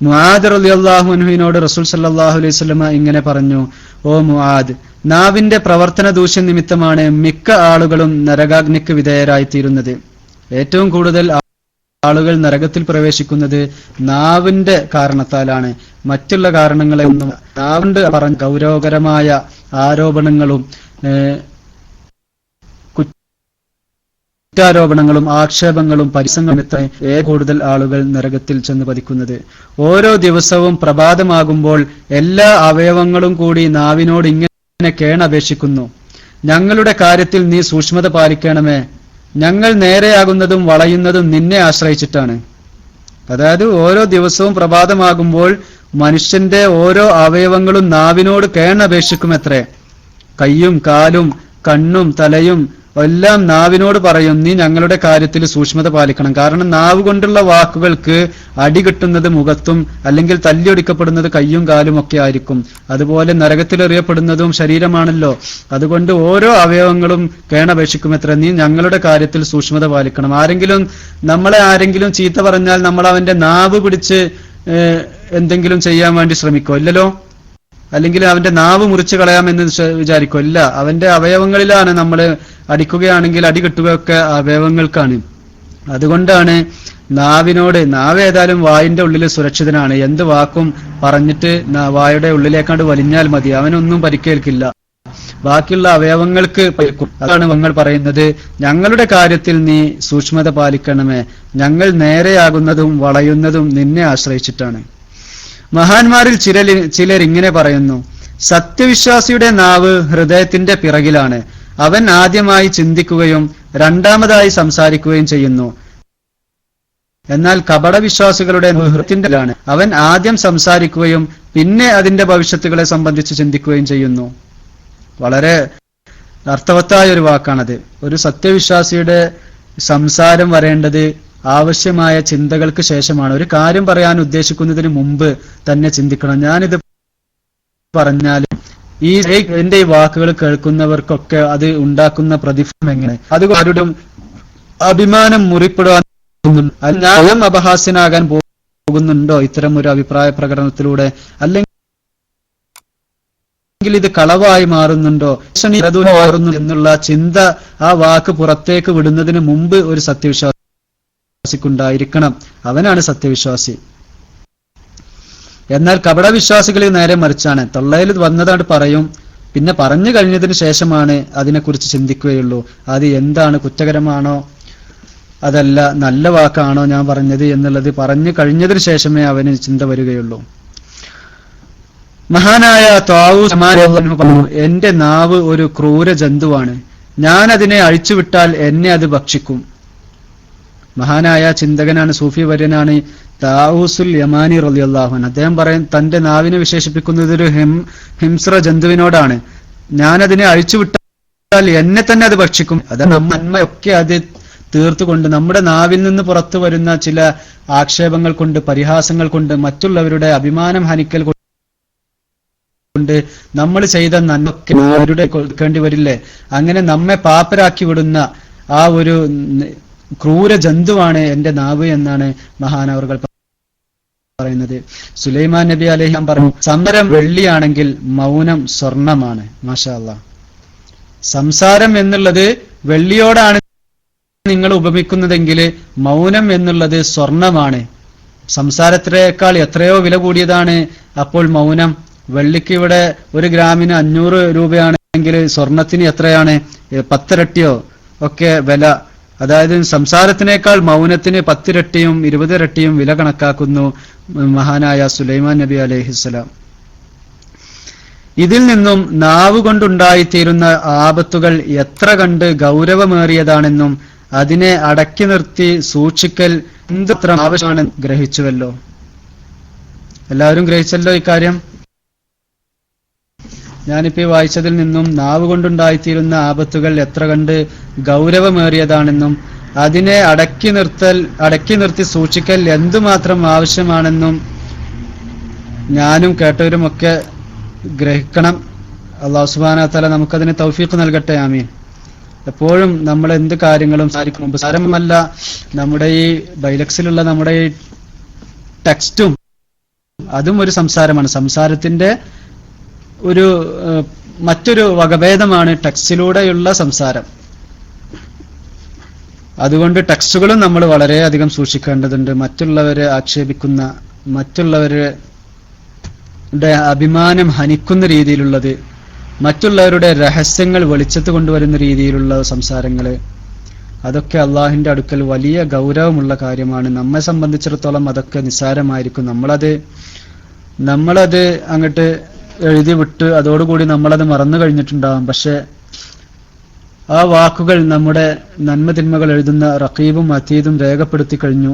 മുആദ് റളിയല്ലാഹു അൻഹുവിനോട് റസൂൽ സല്ലല്ലാഹു അലൈഹി വസല്ലമ ഇങ്ങനെ പറഞ്ഞു, ഓ മുആദ്, നാവിന്റെ പ്രവർത്തന ദൂഷ്യ നിമിത്തമാണ് മിക്ക ആളുകളും നരകാഗ്നിക്ക് വിധേയരായിത്തീരുന്നത്. ഏറ്റവും കൂടുതൽ ആളുകൾ നരകത്തിൽ പ്രവേശിക്കുന്നത് നാവിന്റെ കാരണത്താലാണ്. മറ്റുള്ള കാരണങ്ങളെ ഒന്നും നാവിന്റെ പറഞ്ഞ ഗൗരവകരമായ ആരോപണങ്ങളും കുറ്റാരോപണങ്ങളും ആക്ഷേപങ്ങളും പരിസംഗങ്ങളും കൂടുതൽ ആളുകൾ നരകത്തിൽ ചെന്ന് പതിക്കുന്നത്. ഓരോ ദിവസവും പ്രഭാതമാകുമ്പോൾ എല്ലാ അവയവങ്ങളും കൂടി നാവിനോട് ഇങ്ങനെ കേണപേക്ഷിക്കുന്നു, ഞങ്ങളുടെ കാര്യത്തിൽ നീ സൂക്ഷ്മത പാലിക്കണമേ, ഞങ്ങൾ നേരെയാകുന്നതും വളയുന്നതും നിന്നെ ആശ്രയിച്ചിട്ടാണ്. അതായത് ഓരോ ദിവസവും പ്രഭാതമാകുമ്പോൾ മനുഷ്യന്റെ ഓരോ അവയവങ്ങളും നാവിനോട് കേണപേക്ഷിക്കുമത്രേ. കയ്യും കാലും കണ്ണും തലയും എല്ലാം നാവിനോട് പറയും, നീ ഞങ്ങളുടെ കാര്യത്തിൽ സൂക്ഷ്മത പാലിക്കണം. കാരണം നാവ് കൊണ്ടുള്ള വാക്കുകൾക്ക് അടി കിട്ടുന്നത് മുഖത്തും അല്ലെങ്കിൽ തല്ലിയൊടിക്കപ്പെടുന്നത് കയ്യും കാലും ഒക്കെ ആയിരിക്കും. അതുപോലെ നരകത്തിലെറിയപ്പെടുന്നതും ശരീരമാണല്ലോ. അതുകൊണ്ട് ഓരോ അവയവങ്ങളും കേണപേക്ഷിക്കുമത്ര, നീ ഞങ്ങളുടെ കാര്യത്തിൽ സൂക്ഷ്മത പാലിക്കണം. നമ്മളെ ആരെങ്കിലും ചീത്ത പറഞ്ഞാൽ നമ്മൾ അവന്റെ നാവ് പിടിച്ച് എന്തെങ്കിലും ചെയ്യാൻ വേണ്ടി ശ്രമിക്കോ? ഇല്ലല്ലോ. അല്ലെങ്കിൽ അവന്റെ നാവ് മുറിച്ചു കളയാമെന്ന് വിചാരിക്കോ? ഇല്ല. അവന്റെ അവയവങ്ങളിലാണ് നമ്മൾ അടിക്കുകയാണെങ്കിൽ അടി കിട്ടുകയൊക്കെ അവയവങ്ങൾക്കാണ്. അതുകൊണ്ടാണ് നാവ് ഏതായാലും വായിന്റെ ഉള്ളിൽ സുരക്ഷിതനാണ്. എന്ത് വാക്കും പറഞ്ഞിട്ട് വായുടെ ഉള്ളിലേക്കാണ്ട് വലിഞ്ഞാൽ മതി, അവനൊന്നും പരിക്കേൽക്കില്ല. ബാക്കിയുള്ള അവയവങ്ങൾക്ക് പരിക്കും. അതാണ് ഞങ്ങൾ പറയുന്നത്, ഞങ്ങളുടെ കാര്യത്തിൽ നീ സൂക്ഷ്മത പാലിക്കണമേ, ഞങ്ങൾ നേരെയാകുന്നതും വളയുന്നതും നിന്നെ ആശ്രയിച്ചിട്ടാണ്. മഹാന്മാരിൽ ചിലർ ഇങ്ങനെ പറയുന്നു, സത്യവിശ്വാസിയുടെ നാവ് ഹൃദയത്തിന്റെ പിറകിലാണ്. അവൻ ആദ്യമായി ചിന്തിക്കുകയും രണ്ടാമതായി സംസാരിക്കുകയും ചെയ്യുന്നു. എന്നാൽ കപടവിശ്വാസികളുടെ ഹൃദയത്തിലാണ്. അവൻ ആദ്യം സംസാരിക്കുകയും പിന്നെ അതിന്റെ ഭവിഷ്യത്തുകളെ സംബന്ധിച്ച് ചിന്തിക്കുകയും ചെയ്യുന്നു. വളരെ അർത്ഥവത്തായ ഒരു വാക്കാണത്. ഒരു സത്യവിശ്വാസിയുടെ സംസാരം വരേണ്ടത് ആവശ്യമായ ചിന്തകൾക്ക് ശേഷമാണ്. ഒരു കാര്യം പറയാൻ ഉദ്ദേശിക്കുന്നതിന് മുമ്പ് തന്നെ ചിന്തിക്കണം. ഞാനിത് പറഞ്ഞാൽ എന്റെ ഈ വാക്കുകൾ കേൾക്കുന്നവർക്കൊക്കെ അത് ഉണ്ടാക്കുന്ന പ്രതിഫലം എങ്ങനെ, അത് ആരുടെയും അഭിമാനം മുറിപ്പെടാൻ ഞാൻ അപഹാസ്യനാകാൻ പോകുന്നുണ്ടോ ഇത്തരം ഒരു അഭിപ്രായ പ്രകടനത്തിലൂടെ, അല്ലെങ്കിൽ ഇത് കളവായി മാറുന്നുണ്ടോ, മാറുന്നു എന്നുള്ള ചിന്ത ആ വാക്ക് പുറത്തേക്ക് വിടുന്നതിന് മുമ്പ് ഒരു സത്യവിശ്വാസിക്കുണ്ടായിരിക്കണം. അവനാണ് സത്യവിശ്വാസി. എന്നാൽ കപടവിശ്വാസികളിൽ നേരെ മറിച്ചാണ്. തൊള്ളയിൽ വന്നതായിട്ട് പറയും, പിന്നെ പറഞ്ഞു കഴിഞ്ഞതിന് ശേഷമാണ് അതിനെക്കുറിച്ച് ചിന്തിക്കുകയുള്ളൂ. അത് എന്താണ്, കുറ്റകരമാണോ അതല്ല നല്ല വാക്കാണോ ഞാൻ പറഞ്ഞത് എന്നുള്ളത് പറഞ്ഞു കഴിഞ്ഞതിന് ശേഷമേ അവന് ചിന്ത വരികയുള്ളൂ. മഹാനായ ത്വാവൂസ് പറഞ്ഞു, എന്റെ നാവ് ഒരു ക്രൂര ജന്തുവാണ്, ഞാൻ അതിനെ അഴിച്ചുവിട്ടാൽ എന്നെ അത് ഭക്ഷിക്കും. മഹാനായ ചിന്തകനാണ്, സൂഫി വര്യനാണ് താവൂസുൽ യമാനി റളിയല്ലാഹു അൻഹു. അദ്ദേഹം പറയും, തന്റെ നാവിനെ വിശേഷിപ്പിക്കുന്നത് ഒരു ഹിംസ്ര ജന്തുവിനോടാണ്. ഞാനതിനെ അഴിച്ചുവിട്ടാൽ എന്നെ തന്നെ അത് ഭക്ഷിക്കും. അത് നന്മയൊക്കെ അത് തീർത്തുകൊണ്ട് നമ്മുടെ നാവിൽ നിന്ന് പുറത്തു വരുന്ന ചില ആക്ഷേപങ്ങൾ കൊണ്ട്, പരിഹാസങ്ങൾ കൊണ്ട്, മറ്റുള്ളവരുടെ അഭിമാനം ഹനിക്കൽ കൊണ്ട് നമ്മൾ ചെയ്ത നന്മയൊക്കെ അവരുടെ കൊടുക്കേണ്ടി വരില്ലേ? അങ്ങനെ നമ്മെ പാപ്പരാക്കി വിടുന്ന ആ ഒരു ക്രൂര ജന്തുവാണ് എന്റെ നാവ് എന്നാണ് മഹാനവറുകൾ പറയുന്നത്. സുലൈമാൻ നബി അലൈഹിസ്സലാം പറഞ്ഞു, സംസാരം വെള്ളിയാണെങ്കിൽ മൗനം സ്വർണമാണ്. മാഷാ അല്ലാഹ്. സംസാരം എന്നുള്ളത് വെള്ളിയോടാണ് നിങ്ങൾ ഉപമിക്കുന്നതെങ്കിൽ മൗനം എന്നുള്ളത് സ്വർണമാണ്. സംസാരത്തിനേക്കാൾ എത്രയോ വില കൂടിയതാണ് അപ്പോൾ മൗനം. വെള്ളിക്ക് ഇവിടെ 1 ഗ്രാമിന് 500 രൂപയാണെങ്കിൽ സ്വർണത്തിന് എത്രയാണ്? 10 ഇരട്ടിയോ ഒക്കെ വില. അതായത് സംസാരത്തിനേക്കാൾ മൗനത്തിന് 10 ഇരട്ടിയും 20 ഇരട്ടിയും വില കണക്കാക്കുന്നു മഹാനായ സുലൈമാൻ നബി അലൈഹിസ്സലാം. ഇതിൽ നിന്നും നാവുകൊണ്ടുണ്ടായിത്തീരുന്ന ആപത്തുകൾ എത്ര കണ്ട് ഗൗരവമേറിയതാണെന്നും അതിനെ അടക്കി നിർത്തി സൂക്ഷിക്കൽ എന്തത്ര ആവശ്യമാണെന്ന് ഗ്രഹിച്ചുവല്ലോ. എല്ലാവരും ഗ്രഹിച്ചല്ലോ ഇക്കാര്യം. ഞാനിപ്പോ വായിച്ചതിൽ നിന്നും നാവുകൊണ്ടുണ്ടായിത്തീരുന്ന ആപത്തുകൾ എത്ര കണ്ട് ഗൗരവമേറിയതാണെന്നും അതിനെ അടക്കി നിർത്തി സൂക്ഷിക്കൽ എന്തുമാത്രം ആവശ്യമാണെന്നും ഞാനും കേട്ടവരുമൊക്കെ ഗ്രഹിക്കണം. അല്ലാഹു സുബ്ഹാനഹു വ തആല നമുക്കതിന് തൗഫീഖ് നൽകട്ടെ. ആമീൻ. എപ്പോഴും നമ്മൾ എന്ത് കാര്യങ്ങളും സാധിക്കും മുമ്പ് സാരമല്ല, നമ്മുടെ ഈ ബൈലക്സിലുള്ള നമ്മുടെ ഈ ടെക്സ്റ്റും അതും ഒരു സംസാരമാണ്. സംസാരത്തിന്റെ ഒരു മറ്റൊരു വകഭേദമാണ് ടെക്സ്റ്റിലൂടെയുള്ള സംസാരം. അതുകൊണ്ട് ടെക്സ്റ്റുകളും നമ്മൾ വളരെയധികം സൂക്ഷിക്കേണ്ടതുണ്ട്. മറ്റുള്ളവരെ ആക്ഷേപിക്കുന്ന, മറ്റുള്ളവരുടെ അഭിമാനം ഹനിക്കുന്ന രീതിയിലുള്ളത്, മറ്റുള്ളവരുടെ രഹസ്യങ്ങൾ വെളിച്ചത്ത് കൊണ്ടുവരുന്ന രീതിയിലുള്ള സംസാരങ്ങള്, അതൊക്കെ അള്ളാഹുവിന്റെ അടുക്കൽ വലിയ ഗൗരവമുള്ള കാര്യമാണ്. നമ്മെ സംബന്ധിച്ചിടത്തോളം അതൊക്കെ നിസ്സാരമായിരിക്കും. നമ്മളത് അങ്ങോട്ട് എഴുതി വിട്ട് അതോടുകൂടി നമ്മളത് മറന്നു കഴിഞ്ഞിട്ടുണ്ടാകും. പക്ഷെ ആ വാക്കുകൾ നമ്മുടെ നന്മ തിന്മകൾ എഴുതുന്ന റഖീബും അതീദും രേഖപ്പെടുത്തി കഴിഞ്ഞു.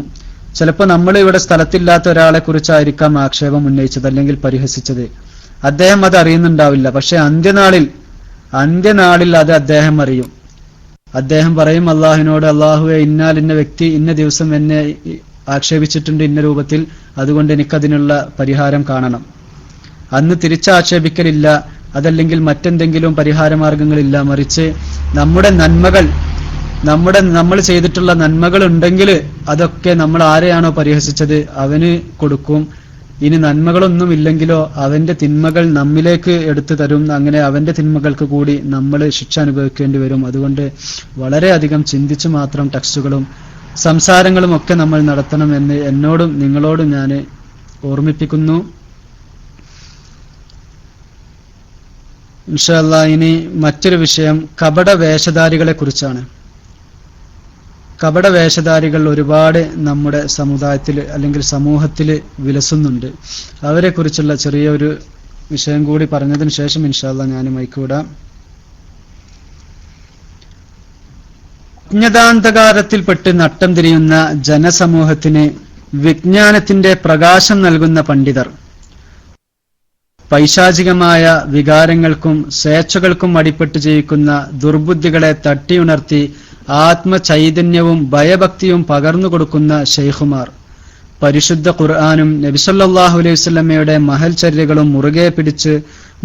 ചിലപ്പോൾ നമ്മൾ ഇവിടെ സ്ഥലത്തില്ലാത്ത ഒരാളെ കുറിച്ചായിരിക്കാം ആക്ഷേപം ഉന്നയിച്ചത് അല്ലെങ്കിൽ പരിഹസിച്ചത്. അദ്ദേഹം അത് അറിയുന്നുണ്ടാവില്ല. പക്ഷെ അന്ത്യനാളിൽ അത് അദ്ദേഹം അറിയും. അദ്ദേഹം പറയും അള്ളാഹുവിനോട്, അള്ളാഹുവെ, ഇന്ന വ്യക്തി ഇന്ന ദിവസം എന്നെ ആക്ഷേപിച്ചിട്ടുണ്ട് ഇന്ന രൂപത്തിൽ, അതുകൊണ്ട് എനിക്കതിനുള്ള പരിഹാരം കാണണം. അന്ന് തിരിച്ചാക്ഷേപിക്കലില്ല, അതല്ലെങ്കിൽ മറ്റെന്തെങ്കിലും പരിഹാരമാർഗങ്ങളില്ല. മറിച്ച് നമ്മുടെ നന്മകൾ, നമ്മൾ ചെയ്തിട്ടുള്ള നന്മകൾ ഉണ്ടെങ്കിൽ അതൊക്കെ നമ്മൾ ആരെയാണോ പരിഹസിച്ചത് അവന് കൊടുക്കും. ഇനി നന്മകളൊന്നും ഇല്ലെങ്കിലോ അവന്റെ തിന്മകൾ നമ്മിലേക്ക് എടുത്തു തരും. അങ്ങനെ അവന്റെ തിന്മകൾക്ക് കൂടി നമ്മൾ ശിക്ഷ അനുഭവിക്കേണ്ടി വരും. അതുകൊണ്ട് വളരെയധികം ചിന്തിച്ചു മാത്രം ടെക്സ്റ്റുകളും സംസാരങ്ങളും ഒക്കെ നമ്മൾ നടത്തണം എന്ന് എന്നോടും നിങ്ങളോടും ഞാൻ ഓർമ്മിപ്പിക്കുന്നു. ഇൻഷാ അല്ലാഹ് ഇനി മറ്റൊരു വിഷയം കപട വേഷധാരികളെ കുറിച്ചാണ്. കപട വേഷധാരികൾ ഒരുപാട് നമ്മുടെ സമുദായത്തിൽ അല്ലെങ്കിൽ സമൂഹത്തിൽ വിലസുന്നുണ്ട്. അവരെ കുറിച്ചുള്ള ചെറിയൊരു വിഷയം കൂടി പറഞ്ഞതിന് ശേഷം ഇൻഷാ അല്ലാഹ് ഞാൻ മൈക്ക് വിടാം. അജ്ഞതാന്ധകാരത്തിൽപ്പെട്ട് നട്ടം തിരിയുന്ന ജനസമൂഹത്തിന് വിജ്ഞാനത്തിന്റെ പ്രകാശം നൽകുന്ന പണ്ഡിതർ, പൈശാചികമായ വികാരങ്ങൾക്കും സ്വേച്ഛകൾക്കും അടിപ്പെട്ട് ജീവിക്കുന്ന ദുർബുദ്ധികളെ തട്ടിയുണർത്തി ആത്മചൈതന്യവും ഭയഭക്തിയും പകർന്നു കൊടുക്കുന്ന ശൈഖുമാർ, പരിശുദ്ധ ഖുർആനും നബി സല്ലല്ലാഹു അലൈഹി വസല്ലമയുടെ മഹൽചര്യകളും മുറുകെ പിടിച്ച്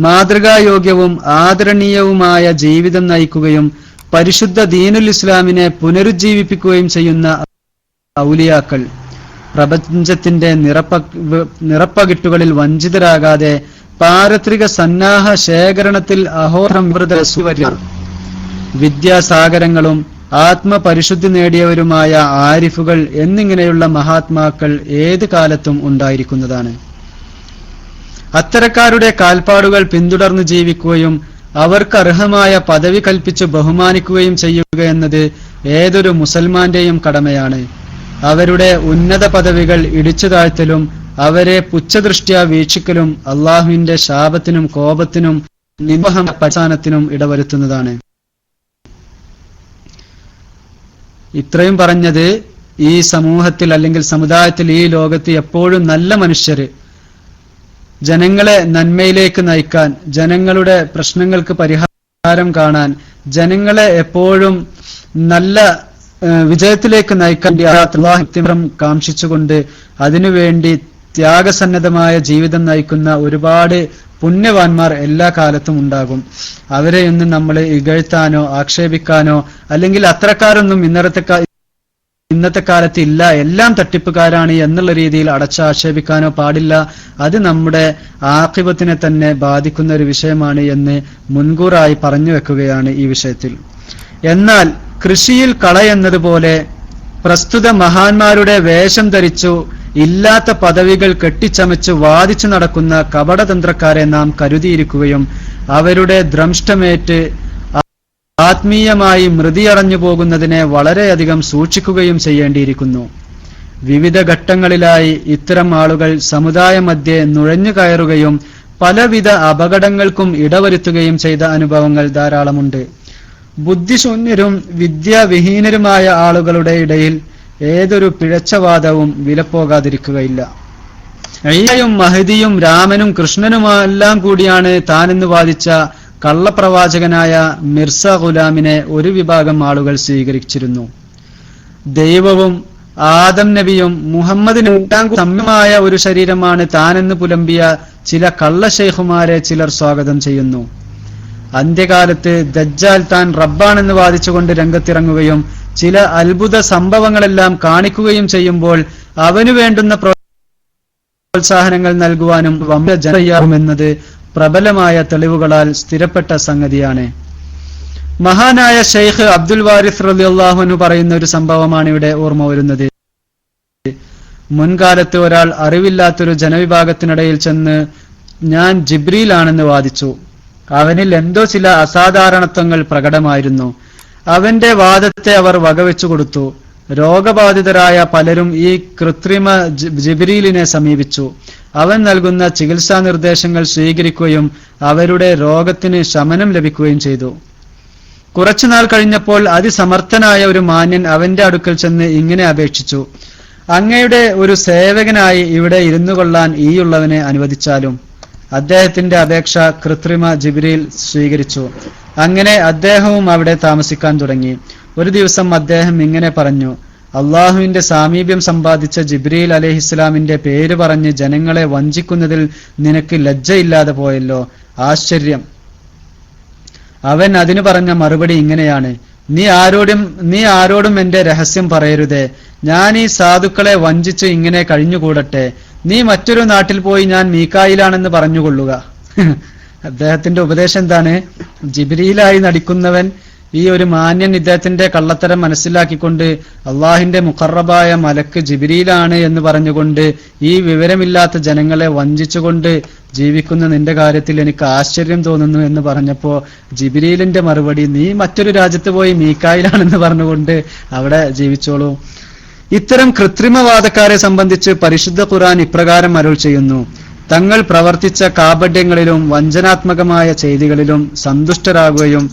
മാതൃകായോഗ്യവും ആദരണീയവുമായ ജീവിതം നയിക്കുകയും പരിശുദ്ധ ദീനുൽ ഇസ്ലാമിനെ പുനരുജ്ജീവിപ്പിക്കുകയും ചെയ്യുന്ന ഔലിയാക്കൾ, പ്രപഞ്ചത്തിന്റെ നിറപ്പകിട്ടുകളിൽ വഞ്ചിതരാകാതെ പാരത്രിക സന്നാഹ ശേഖരണത്തിൽ അഹോരംവൃതർ, വിദ്യാസാഗരങ്ങളും ആത്മപരിശുദ്ധി നേടിയവരുമായ ആരിഫുകൾ എന്നിങ്ങനെയുള്ള മഹാത്മാക്കൾ ഏത് കാലത്തും ഉണ്ടായിരിക്കുന്നതാണ്. അത്തരക്കാരുടെ കാൽപ്പാടുകൾ പിന്തുടർന്ന് ജീവിക്കുകയും അവർക്ക് അർഹമായ പദവി കൽപ്പിച്ച് ബഹുമാനിക്കുകയും ചെയ്യുക എന്നത് ഏതൊരു മുസൽമാന്റെയും കടമയാണ്. അവരുടെ ഉന്നത പദവികൾ ഇടിച്ചു താഴ്ത്തലും അവരെ പുച്ഛദൃഷ്ട്യാ വീക്ഷിക്കലും അള്ളാഹുവിന്റെ ശാപത്തിനും കോപത്തിനും നിബഹനത്തിനും ഇടവരുത്തുന്നതാണ്. ഇത്രയും പറഞ്ഞത് ഈ സമൂഹത്തിൽ അല്ലെങ്കിൽ സമുദായത്തിൽ ഈ ലോകത്ത് എപ്പോഴും നല്ല മനുഷ്യര്, ജനങ്ങളെ നന്മയിലേക്ക് നയിക്കാൻ, ജനങ്ങളുടെ പ്രശ്നങ്ങൾക്ക് പരിഹാരം കാണാൻ, ജനങ്ങളെ എപ്പോഴും നല്ല വിജയത്തിലേക്ക് നയിക്കാൻ അല്ലാഹു കാംക്ഷിച്ചുകൊണ്ട് അതിനുവേണ്ടി ത്യാഗസന്നദ്ധമായ ജീവിതം നയിക്കുന്ന ഒരുപാട് പുണ്യവാന്മാർ എല്ലാ കാലത്തും ഉണ്ടാകും. അവരെയൊന്നും നമ്മൾ ഇകഴ്ത്താനോ ആക്ഷേപിക്കാനോ അല്ലെങ്കിൽ അത്രക്കാരൊന്നും ഇന്നത്തെ കാലത്ത് ഇല്ല, എല്ലാം തട്ടിപ്പുകാരാണ് എന്നുള്ള രീതിയിൽ അടച്ചാക്ഷേപിക്കാനോ പാടില്ല. അത് നമ്മുടെ ആഖിബത്തിനെ തന്നെ ബാധിക്കുന്ന ഒരു വിഷയമാണ് എന്ന് മുൻകൂറായി പറഞ്ഞു വെക്കുകയാണ് ഈ വിഷയത്തിൽ. എന്നാൽ കൃഷിയിൽ കളയെന്നതുപോലെ പ്രസ്തുത മഹാന്മാരുടെ വേഷം ധരിച്ചു ഇല്ലാത്ത പദവികൾ കെട്ടിച്ചമച്ച് വാദിച്ചു നടക്കുന്ന കപടതന്ത്രക്കാരെ നാം കരുതിയിരിക്കുകയും അവരുടെ ദ്രംഷ്ടമേറ്റ് ആത്മീയമായി മൃതിയടഞ്ഞു പോകുന്നതിനെ വളരെയധികം സൂക്ഷിക്കുകയും ചെയ്യേണ്ടിയിരിക്കുന്നു. വിവിധ ഘട്ടങ്ങളിലായി ഇത്തരം ആളുകൾ സമുദായ മധ്യേ നുഴഞ്ഞു കയറുകയും പലവിധ അപകടങ്ങൾക്കും ഇടവരുത്തുകയും ചെയ്ത അനുഭവങ്ങൾ ധാരാളമുണ്ട്. ബുദ്ധിശൂന്യരും വിദ്യാവിഹീനരുമായ ആളുകളുടെ ഇടയിൽ ഏതൊരു പിഴച്ചവാദവും വിലപ്പോകാതിരിക്കുകയില്ല. ഈസയും മഹദിയും രാമനും കൃഷ്ണനുമെല്ലാം കൂടിയാണ് താനെന്ന് വാദിച്ച കള്ളപ്രവാചകനായ മിർസ ഗുലാമിനെ ഒരു വിഭാഗം ആളുകൾ സ്വീകരിച്ചിരുന്നു. ദൈവവും ആദം നബിയും മുഹമ്മദിന് സമ്യമായ ഒരു ശരീരമാണ് താനെന്ന് പുലമ്പിയ ചില കള്ളശൈഖുമാരെ ചിലർ സ്വാഗതം ചെയ്യുന്നു. അന്ത്യകാലത്ത് ദജ്ജാൽ താൻ റബ്ബാണെന്ന് വാദിച്ചുകൊണ്ട് രംഗത്തിറങ്ങുകയും ചില അത്ഭുത സംഭവങ്ങളെല്ലാം കാണിക്കുകയും ചെയ്യുമ്പോൾ അവനു വേണ്ടുന്ന പ്രോത്സാഹനങ്ങൾ നൽകുവാനും വമ്പജനയാകുമെന്നത് പ്രബലമായ തെളിവുകളാൽ സ്ഥിരപ്പെട്ട സംഗതിയാണ്. മഹാനായ ഷെയ്ഖ് അബ്ദുൽ വാരിസ് റളിയല്ലാഹു അൻഹു പറയുന്ന ഒരു സംഭവമാണ് ഇവിടെ ഓർമ്മ വരുന്നത്. മുൻകാലത്ത് ഒരാൾ അറിവില്ലാത്തൊരു ജനവിഭാഗത്തിനിടയിൽ ചെന്ന് ഞാൻ ജിബ്രീലാണെന്ന് വാദിച്ചു. അവനിൽ എന്തോ ചില അസാധാരണത്വങ്ങൾ പ്രകടമായിരുന്നു. അവന്റെ വാദത്തെ അവർ വകവെച്ചു കൊടുത്തു. രോഗബാധിതരായ പലരും ഈ കൃത്രിമ ജിബ്രീലിനെ സമീപിച്ചു. അവൻ നൽകുന്ന ചികിത്സാ നിർദ്ദേശങ്ങൾ സ്വീകരിക്കുകയും അവരുടെ രോഗത്തിന് ശമനം ലഭിക്കുകയും ചെയ്തു. കുറച്ചുനാൾ കഴിഞ്ഞപ്പോൾ അതിസമർത്ഥനായ ഒരു മാന്യൻ അവന്റെ അടുക്കൽ ചെന്ന് ഇങ്ങനെ അപേക്ഷിച്ചു: അങ്ങയുടെ ഒരു സേവകനായി ഇവിടെ ഇരുന്നു കൊള്ളാൻ ഈയുള്ളവനെ അനുവദിച്ചാലും. അദ്ദേഹത്തിന്റെ അപേക്ഷ കൃത്രിമ ജിബ്രീൽ സ്വീകരിച്ചു. അങ്ങനെ അദ്ദേഹവും അവിടെ താമസിക്കാൻ തുടങ്ങി. ഒരു ദിവസം അദ്ദേഹം ഇങ്ങനെ പറഞ്ഞു: അള്ളാഹുവിന്റെ സാമീപ്യം സമ്പാദിച്ച ജിബ്രീൽ അലൈഹിസ്സലാമിന്റെ പേര് പറഞ്ഞ് ജനങ്ങളെ വഞ്ചിക്കുന്നതിൽ നിനക്ക് ലജ്ജയില്ലാതെ പോയല്ലോ, ആശ്ചര്യം. അവൻ അതിനു പറഞ്ഞ മറുപടി ഇങ്ങനെയാണ്: നീ ആരോടും എന്റെ രഹസ്യം പറയരുതേ. ഞാൻ ഈ സാധുക്കളെ വഞ്ചിച്ച് ഇങ്ങനെ കഴിഞ്ഞുകൂടട്ടെ. നീ മറ്റൊരു നാട്ടിൽ പോയി ഞാൻ മീകായിലാണെന്ന് പറഞ്ഞുകൊള്ളുക. അദ്ദേഹത്തിന്റെ ഉപദേശം എന്താണ്? ജിബ്രീലായി നടിക്കുന്നവൻ ഈ ഒരു മാന്യൻ ഇദ്ദേഹത്തിന്റെ കള്ളത്തരം മനസ്സിലാക്കിക്കൊണ്ട് അള്ളാഹിന്റെ മുഖറബായ മലക്ക് ജിബ്രീലാണ് എന്ന് പറഞ്ഞുകൊണ്ട് ഈ വിവരമില്ലാത്ത ജനങ്ങളെ വഞ്ചിച്ചുകൊണ്ട് ജീവിക്കുന്ന നിന്റെ കാര്യത്തിൽ എനിക്ക് ആശ്ചര്യം തോന്നുന്നു എന്ന് പറഞ്ഞപ്പോ ജിബ്രീലിന്റെ മറുപടി: നീ മറ്റൊരു രാജ്യത്ത് പോയി മീകായിലാണെന്ന് പറഞ്ഞുകൊണ്ട് അവിടെ ജീവിച്ചോളൂ. ഇത്തരം കൃത്രിമവാദക്കാരെ സംബന്ധിച്ച് പരിശുദ്ധ ഖുർആൻ ഇപ്രകാരം അരുൾ ചെയ്യുന്നു: തങ്ങൾ പ്രവർത്തിച്ച കാപട്യങ്ങളിലും വഞ്ചനാത്മകമായ ചെയ്തികളിലും സന്തുഷ്ടരാകുകയും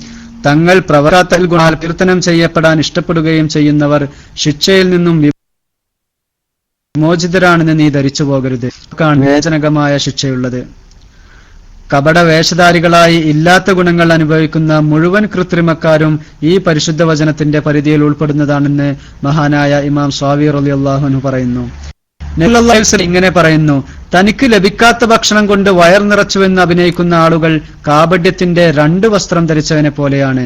തങ്ങൾ പ്രവർത്താത്തൽ ഗുണാൽ കീർത്തനം ചെയ്യപ്പെടാൻ ഇഷ്ടപ്പെടുകയും ചെയ്യുന്നവർ ശിക്ഷയിൽ നിന്നും വിമോചിതരാണെന്ന് നീ ധരിച്ചു പോകരുത്. വേദനകമായ ശിക്ഷയുള്ളത്. കപട വേഷധാരികളായി ഇല്ലാത്ത ഗുണങ്ങൾ അനുഭവിക്കുന്ന മുഴുവൻ കൃത്രിമക്കാരും ഈ പരിശുദ്ധ വചനത്തിന്റെ പരിധിയിൽ ഉൾപ്പെടുന്നതാണെന്ന് മഹാനായ ഇമാം സ്വാവി റളിയല്ലാഹു അൻഹു പറയുന്നു. ഇങ്ങനെ പറയുന്നു: തനിക്ക് ലഭിക്കാത്ത ഭക്ഷണം കൊണ്ട് വയർ നിറച്ചുവെന്ന് അഭിനയിക്കുന്ന ആളുകൾ കാപട്യത്തിന്റെ 2 വസ്ത്രം ധരിച്ചവനെ പോലെയാണ്.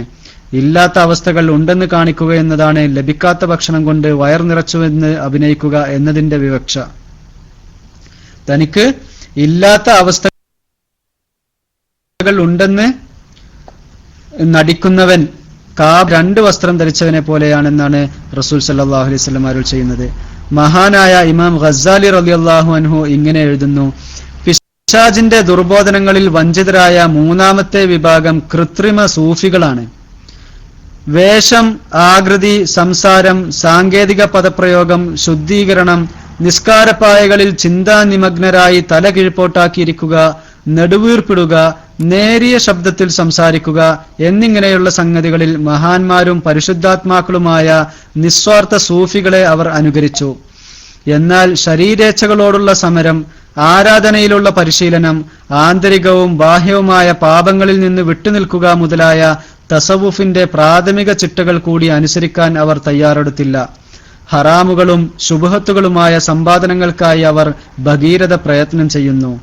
ഇല്ലാത്ത അവസ്ഥകൾ ഉണ്ടെന്ന് കാണിക്കുക എന്നതാണ് ലഭിക്കാത്ത ഭക്ഷണം കൊണ്ട് വയർ നിറച്ചുവെന്ന് അഭിനയിക്കുക എന്നതിന്റെ വിവക്ഷ. തനിക്ക് ഇല്ലാത്ത അവസ്ഥകൾ ഉണ്ടെന്ന് നടിക്കുന്നവൻ 2 വസ്ത്രം ധരിച്ചവനെ പോലെയാണെന്നാണ് റസൂൽ സല്ലല്ലാഹു അലൈഹി വസല്ലം അരുൾ ചെയ്യുന്നത്. മഹാനായ ഇമാം ഗസ്സാലി റളിയല്ലാഹു അൻഹു ഇങ്ങനെ എഴുതുന്നു: പിശാചിന്റെ ദുർബോധനങ്ങളിൽ വഞ്ചിതരായ 3ാമത്തെ വിഭാഗം കൃത്രിമ സൂഫികളാണ്. വേഷം, ആകൃതി, സംസാരം, സാങ്കേതിക പദപ്രയോഗം, ശുദ്ധീകരണം, നിസ്കാരപ്പായകളിൽ ചിന്താനിമഗ്നരായി തല കീഴ്പോട്ടാക്കിയിരിക്കുക, നെടുവീർപ്പിടുക, നേരിയ ശബ്ദത്തിൽ സംസാരിക്കുക എന്നിങ്ങനെയുള്ള സംഗതികളിൽ മഹാന്മാരും പരിശുദ്ധാത്മാക്കളുമായ നിസ്വാർത്ഥ സൂഫികളെ അവർ അനുകരിച്ചു. എന്നാൽ ശരീരേച്ഛകളോടുള്ള സമരം, ആരാധനയിലുള്ള പരിശീലനം, ആന്തരികവും ബാഹ്യവുമായ പാപങ്ങളിൽ നിന്ന് വിട്ടുനിൽക്കുക മുതലായ തസവുഫിന്റെ പ്രാഥമിക ചിട്ടകൾ കൂടി അനുസരിക്കാൻ അവർ തയ്യാറെടുത്തില്ല. ഹറാമുകളും ശുബ്ഹത്തുകളുമായ സമ്പാദനങ്ങൾക്കായി അവർ ഭഗീരഥ പ്രയത്നം ചെയ്യുന്നു.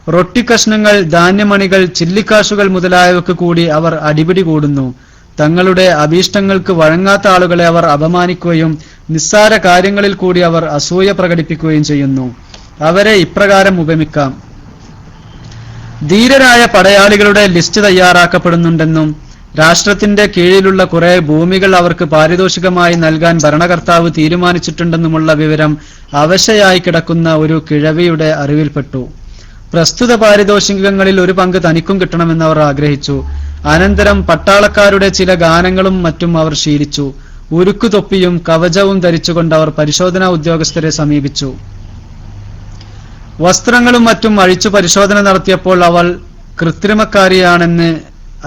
റൊട്ടിക്കഷ്ണങ്ങൾ, ധാന്യമണികൾ, ചില്ലിക്കാശുകൾ മുതലായവക്ക് കൂടി അവർ അടിപിടി കൂടുന്നു. തങ്ങളുടെ അഭീഷ്ടങ്ങൾക്ക് വഴങ്ങാത്ത ആളുകളെ അവർ അപമാനിക്കുകയും നിസ്സാര കാര്യങ്ങളിൽ കൂടി അവർ അസൂയ പ്രകടിപ്പിക്കുകയും ചെയ്യുന്നു. അവരെ ഇപ്രകാരം ഉപമിക്കാം: ധീരരായ പടയാളികളുടെ ലിസ്റ്റ് തയ്യാറാക്കപ്പെടുന്നുണ്ടെന്നും രാഷ്ട്രത്തിന്റെ കീഴിലുള്ള കുറെ ഭൂമികൾ അവർക്ക് പാരിതോഷികമായി നൽകാൻ ഭരണകർത്താവ് തീരുമാനിച്ചിട്ടുണ്ടെന്നുമുള്ള വിവരം അവശയായി കിടക്കുന്ന ഒരു കിഴവിയുടെ അറിവിൽപ്പെട്ടു. പ്രസ്തുത പാരിതോഷികങ്ങളിൽ ഒരു പങ്ക് തനിക്കും കിട്ടണമെന്ന് അവർ ആഗ്രഹിച്ചു. അനന്തരം പട്ടാളക്കാരുടെ ചില ഗാനങ്ങളും മറ്റും അവർ ശീലിച്ചു. ഉരുക്കുതൊപ്പിയും കവചവും ധരിച്ചുകൊണ്ട് അവർ പരിശോധനാ ഉദ്യോഗസ്ഥരെ സമീപിച്ചു. വസ്ത്രങ്ങളും മറ്റും അഴിച്ചു പരിശോധന നടത്തിയപ്പോൾ അവൾ കൃത്രിമക്കാരിയാണെന്ന്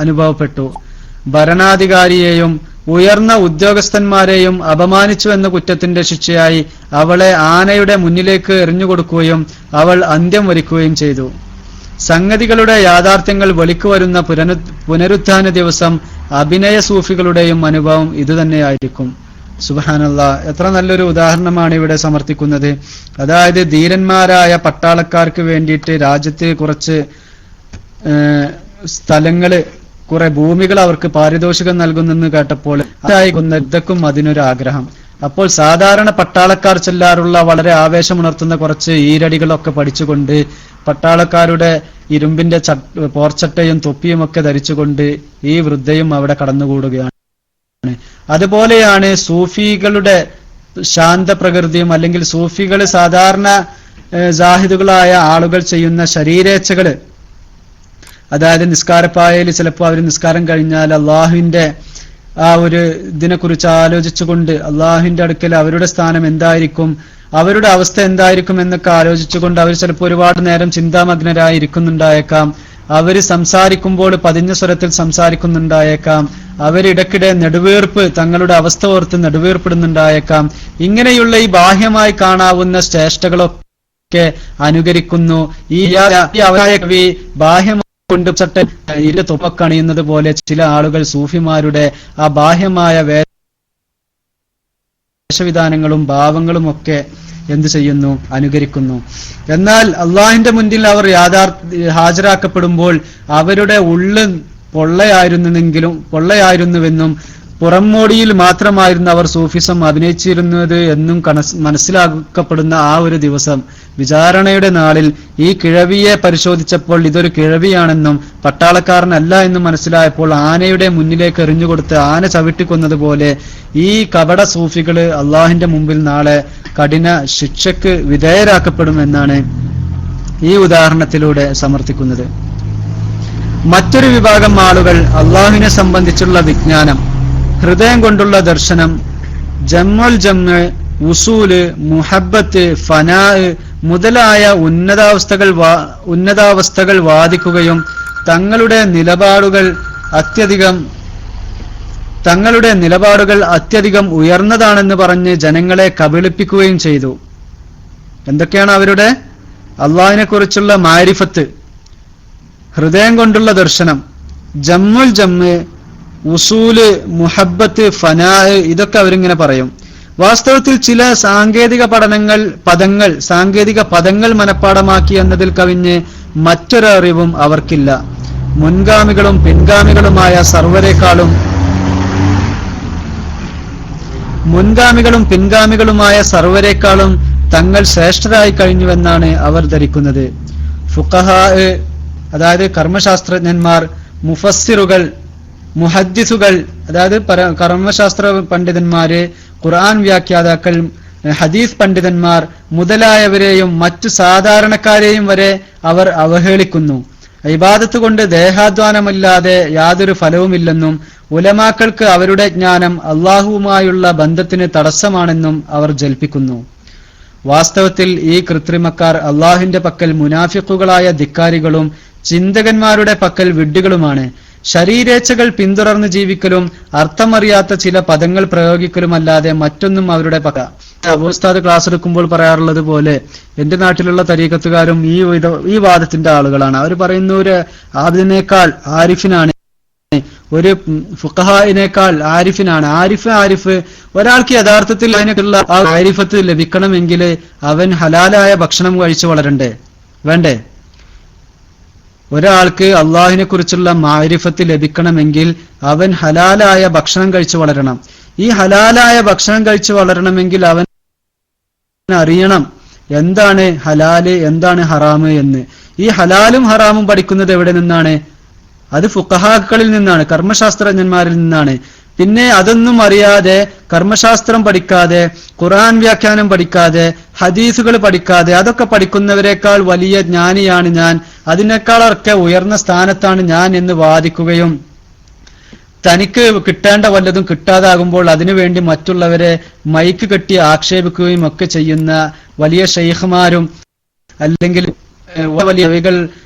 അനുഭവപ്പെട്ടു. ഭരണാധികാരിയെയും ഉയർന്ന ഉദ്യോഗസ്ഥന്മാരെയും അപമാനിച്ചു എന്ന കുറ്റത്തിന്റെ ശിക്ഷയായി അവളെ ആനയുടെ മുന്നിലേക്ക് എറിഞ്ഞുകൊടുക്കുകയും അവൾ അന്ത്യം വരിക്കുകയും ചെയ്തു. സംഗതികളുടെ യാഥാർത്ഥ്യങ്ങൾ വെളിക്കു വരുന്ന പുനരുത്ഥാന ദിവസം അഭിനയ സൂഫികളുടെയും അനുഭവം ഇതുതന്നെയായിരിക്കും. സുബ്ഹാനല്ലാഹ്, എത്ര നല്ലൊരു ഉദാഹരണമാണ് ഇവിടെ സമർത്ഥിക്കുന്നത്. അതായത് ധീരന്മാരായ പട്ടാളക്കാർക്ക് വേണ്ടിയിട്ട് രാജ്യത്ത് കുറച്ച് സ്ഥലങ്ങള്, കുറെ ഭൂമികൾ അവർക്ക് പാരിതോഷികം നൽകുന്നെന്ന് കേട്ടപ്പോൾ ഇതൊക്കും അതിനൊരു ആഗ്രഹം. അപ്പോൾ സാധാരണ പട്ടാളക്കാർ ചെല്ലാറുള്ള വളരെ ആവേശമുണർത്തുന്ന കുറച്ച് ഈരടികളൊക്കെ പഠിച്ചുകൊണ്ട് പട്ടാളക്കാരുടെ ഇരുമ്പിന്റെ പോർച്ചട്ടയും തൊപ്പിയും ഒക്കെ ധരിച്ചുകൊണ്ട് ഈ വൃദ്ധയും അവിടെ കടന്നുകൂടുകയാണ്. അതുപോലെയാണ് സൂഫികളുടെ ശാന്തപ്രകൃതിയും, അല്ലെങ്കിൽ സൂഫികൾ സാധാരണ ജാഹിദുകളായ ആളുകൾ ചെയ്യുന്ന ശരീരേച്ഛകള്. അതായത് നിസ്കാരപ്പായയിൽ ചിലപ്പോൾ അവർ നിസ്കാരം കഴിഞ്ഞാൽ അള്ളാഹുവിന്റെ ആ ഒരു ഇതിനെക്കുറിച്ച് ആലോചിച്ചുകൊണ്ട് അള്ളാഹുവിന്റെ അടുക്കൽ അവരുടെ സ്ഥാനം എന്തായിരിക്കും, അവരുടെ അവസ്ഥ എന്തായിരിക്കും എന്നൊക്കെ ആലോചിച്ചുകൊണ്ട് അവർ ചിലപ്പോൾ ഒരുപാട് നേരം ചിന്താമഗ്നരായി ഇരിക്കുന്നുണ്ടായേക്കാം. അവര് സംസാരിക്കുമ്പോൾ പതിഞ്ഞ സ്വരത്തിൽ സംസാരിക്കുന്നുണ്ടായേക്കാം. അവരിടയ്ക്കിടെ നെടുവീർപ്പ്, തങ്ങളുടെ അവസ്ഥ ഓർത്ത് നെടുവീർപ്പിടുന്നുണ്ടായേക്കാം. ഇങ്ങനെയുള്ള ഈ ബാഹ്യമായി കാണാവുന്ന ചേഷ്ടകളൊക്കെ അനുകരിക്കുന്നു. ഈ കവി ബാഹ്യമായി കൊണ്ട് ഇതിന്റെ തൊപ്പക്കണിയുന്നത് പോലെ ചില ആളുകൾ സൂഫിമാരുടെ ആ ബാഹ്യമായ വേഷവിധാനങ്ങളും ഭാവങ്ങളും ഒക്കെ എന്ത് ചെയ്യുന്നു, അനുകരിക്കുന്നു. എന്നാൽ അള്ളാഹിന്റെ മുന്നിൽ അവർ ഹാജരാക്കപ്പെടുമ്പോൾ അവരുടെ ഉള്ള് പൊള്ളയായിരുന്നുവെന്നും പുറംമോടിയിൽ മാത്രമായിരുന്നു അവർ സൂഫിസം അഭിനയിച്ചിരുന്നത് എന്നും മനസ്സിലാക്കപ്പെടുന്ന ആ ഒരു ദിവസം, വിചാരണയുടെ നാളിൽ ഈ കിഴവിയെ പരിശോധിച്ചപ്പോൾ ഇതൊരു കിഴവിയാണെന്നും പട്ടാളക്കാരനല്ല എന്നും മനസ്സിലായപ്പോൾ ആനയുടെ മുന്നിലേക്ക് എറിഞ്ഞുകൊടുത്ത് ആന ചവിട്ടിക്കൊന്നതുപോലെ ഈ കപട സൂഫികള് അള്ളാഹിന്റെ മുമ്പിൽ നാളെ കഠിന ശിക്ഷയ്ക്ക് വിധേയരാക്കപ്പെടുമെന്നാണ് ഈ ഉദാഹരണത്തിലൂടെ സമർത്ഥിക്കുന്നത്. മറ്റൊരു വിഭാഗം ആളുകൾ അള്ളാഹുവിനെ സംബന്ധിച്ചുള്ള വിജ്ഞാനം, ഹൃദയം കൊണ്ടുള്ള ദർശനം, ജമ്മുൽ ജമ്മ്, ഉസൂല്, മുഹബ്ബത്ത്, ഫനാ മുതലായ ഉന്നതാവസ്ഥകൾ വാദിക്കുകയും തങ്ങളുടെ നിലപാടുകൾ അത്യധികം ഉയർന്നതാണെന്ന് പറഞ്ഞ് ജനങ്ങളെ കബളിപ്പിക്കുകയും ചെയ്തു. എന്തൊക്കെയാണ് അവരുടെ? അള്ളാഹിനെ കുറിച്ചുള്ള മാരിഫത്ത്, ഹൃദയം കൊണ്ടുള്ള ദർശനം, ജമ്മുൽ ജമ്മ്, ഉസൂല്, മുഹബ്ബത്ത്, ഫനാ, ഇതൊക്കെ അവരിങ്ങനെ പറയും. വാസ്തവത്തിൽ ചില സാങ്കേതിക പദങ്ങൾ മനഃപ്പാടമാക്കി എന്നതിൽ കവിഞ്ഞ് മറ്റൊരറിവും അവർക്കില്ല. മുൻഗാമികളും പിൻഗാമികളുമായ സർവരേക്കാളും തങ്ങൾ ശ്രേഷ്ഠരായി കഴിഞ്ഞുവെന്നാണ് അവർ ധരിക്കുന്നത്. ഫുഖഹാ, അതായത് കർമ്മശാസ്ത്രജ്ഞന്മാർ, മുഫസ്സിറുകൾ, മുഹദ്ദിസുകൾ, അതായത് കർമ്മശാസ്ത്ര പണ്ഡിതന്മാര്, ഖുർആൻ വ്യാഖ്യാതാക്കൾ, ഹദീസ് പണ്ഡിതന്മാർ മുതലായവരെയും മറ്റു സാധാരണക്കാരെയും വരെ അവർ അവഹേളിക്കുന്നു. ഇബാദത്ത് കൊണ്ട് ദേഹാധ്വാനമില്ലാതെ യാതൊരു ഫലവുമില്ലെന്നും ഉലമാക്കൾക്ക് അവരുടെ ജ്ഞാനം അള്ളാഹുവുമായുള്ള ബന്ധത്തിന് തടസ്സമാണെന്നും അവർ ജൽപ്പിക്കുന്നു. വാസ്തവത്തിൽ ഈ കൃത്രിമക്കാർ അള്ളാഹുവിന്റെ പക്കൽ മുനാഫിക്കുകളായ ധിക്കാരികളും ചിന്തകന്മാരുടെ പക്കൽ വിഡ്ഢികളുമാണ്. ശരീരേച്ഛകൾ പിന്തുടർന്ന് ജീവിക്കലും അർത്ഥമറിയാത്ത ചില പദങ്ങൾ പ്രയോഗിക്കലുമല്ലാതെ മറ്റൊന്നും അവരുടെ പക്ക. ഉസ്താദ് ക്ലാസ് എടുക്കുമ്പോൾ പറയാറുള്ളത് പോലെ എന്റെ നാട്ടിലുള്ള തരീഖത്തുകാരും ഈ വാദത്തിന്റെ ആളുകളാണ്. അവർ പറയുന്ന ഒരു ആദിനേക്കാൾ ആരിഫിനാണ്, ഒരു ഫുഖഹായിനേക്കാൾ ആരിഫിനാണ്. ആരിഫ് ഒരാൾക്ക് യഥാർത്ഥത്തിൽ അതിനുള്ള ആ ആരിഫത്ത് ലഭിക്കണമെങ്കിൽ അവൻ ഹലാലായ ഭക്ഷണം കഴിച്ചു വളരണ്ടേ, വേണ്ടേ? ഒരാൾക്ക് അള്ളാഹിനെ കുറിച്ചുള്ള മാരിഫത്ത് ലഭിക്കണമെങ്കിൽ അവൻ ഹലാലായ ഭക്ഷണം കഴിച്ചു വളരണം. ഈ ഹലാലായ ഭക്ഷണം കഴിച്ചു വളരണമെങ്കിൽ അവൻ അറിയണം എന്താണ് ഹലാല്, എന്താണ് ഹറാമ് എന്ന്. ഈ ഹലാലും ഹറാമും പഠിക്കുന്നത് എവിടെ നിന്നാണ്? അത് ഫുഖഹാക്കളിൽ നിന്നാണ്, കർമ്മശാസ്ത്രജ്ഞന്മാരിൽ നിന്നാണ്. പിന്നെ അതൊന്നും അറിയാതെ, കർമ്മശാസ്ത്രം പഠിക്കാതെ, ഖുർആൻ വ്യാഖ്യാനം പഠിക്കാതെ, ഹദീസുകൾ പഠിക്കാതെ, അതൊക്കെ പഠിക്കുന്നവരെക്കാൾ വലിയ ജ്ഞാനിയാണ് ഞാൻ, അതിനേക്കാളൊക്കെ ഉയർന്ന സ്ഥാനത്താണ് ഞാൻ എന്ന് വാദിക്കുകയും തനിക്ക് കിട്ടേണ്ട വല്ലതും കിട്ടാതാകുമ്പോൾ അതിനുവേണ്ടി മറ്റുള്ളവരെ മൈക്ക് കെട്ടി ആക്ഷേപിക്കുകയും ഒക്കെ ചെയ്യുന്ന വലിയ ഷെയ്ഖ്മാരും അല്ലെങ്കിൽ വലിയ കവികൾ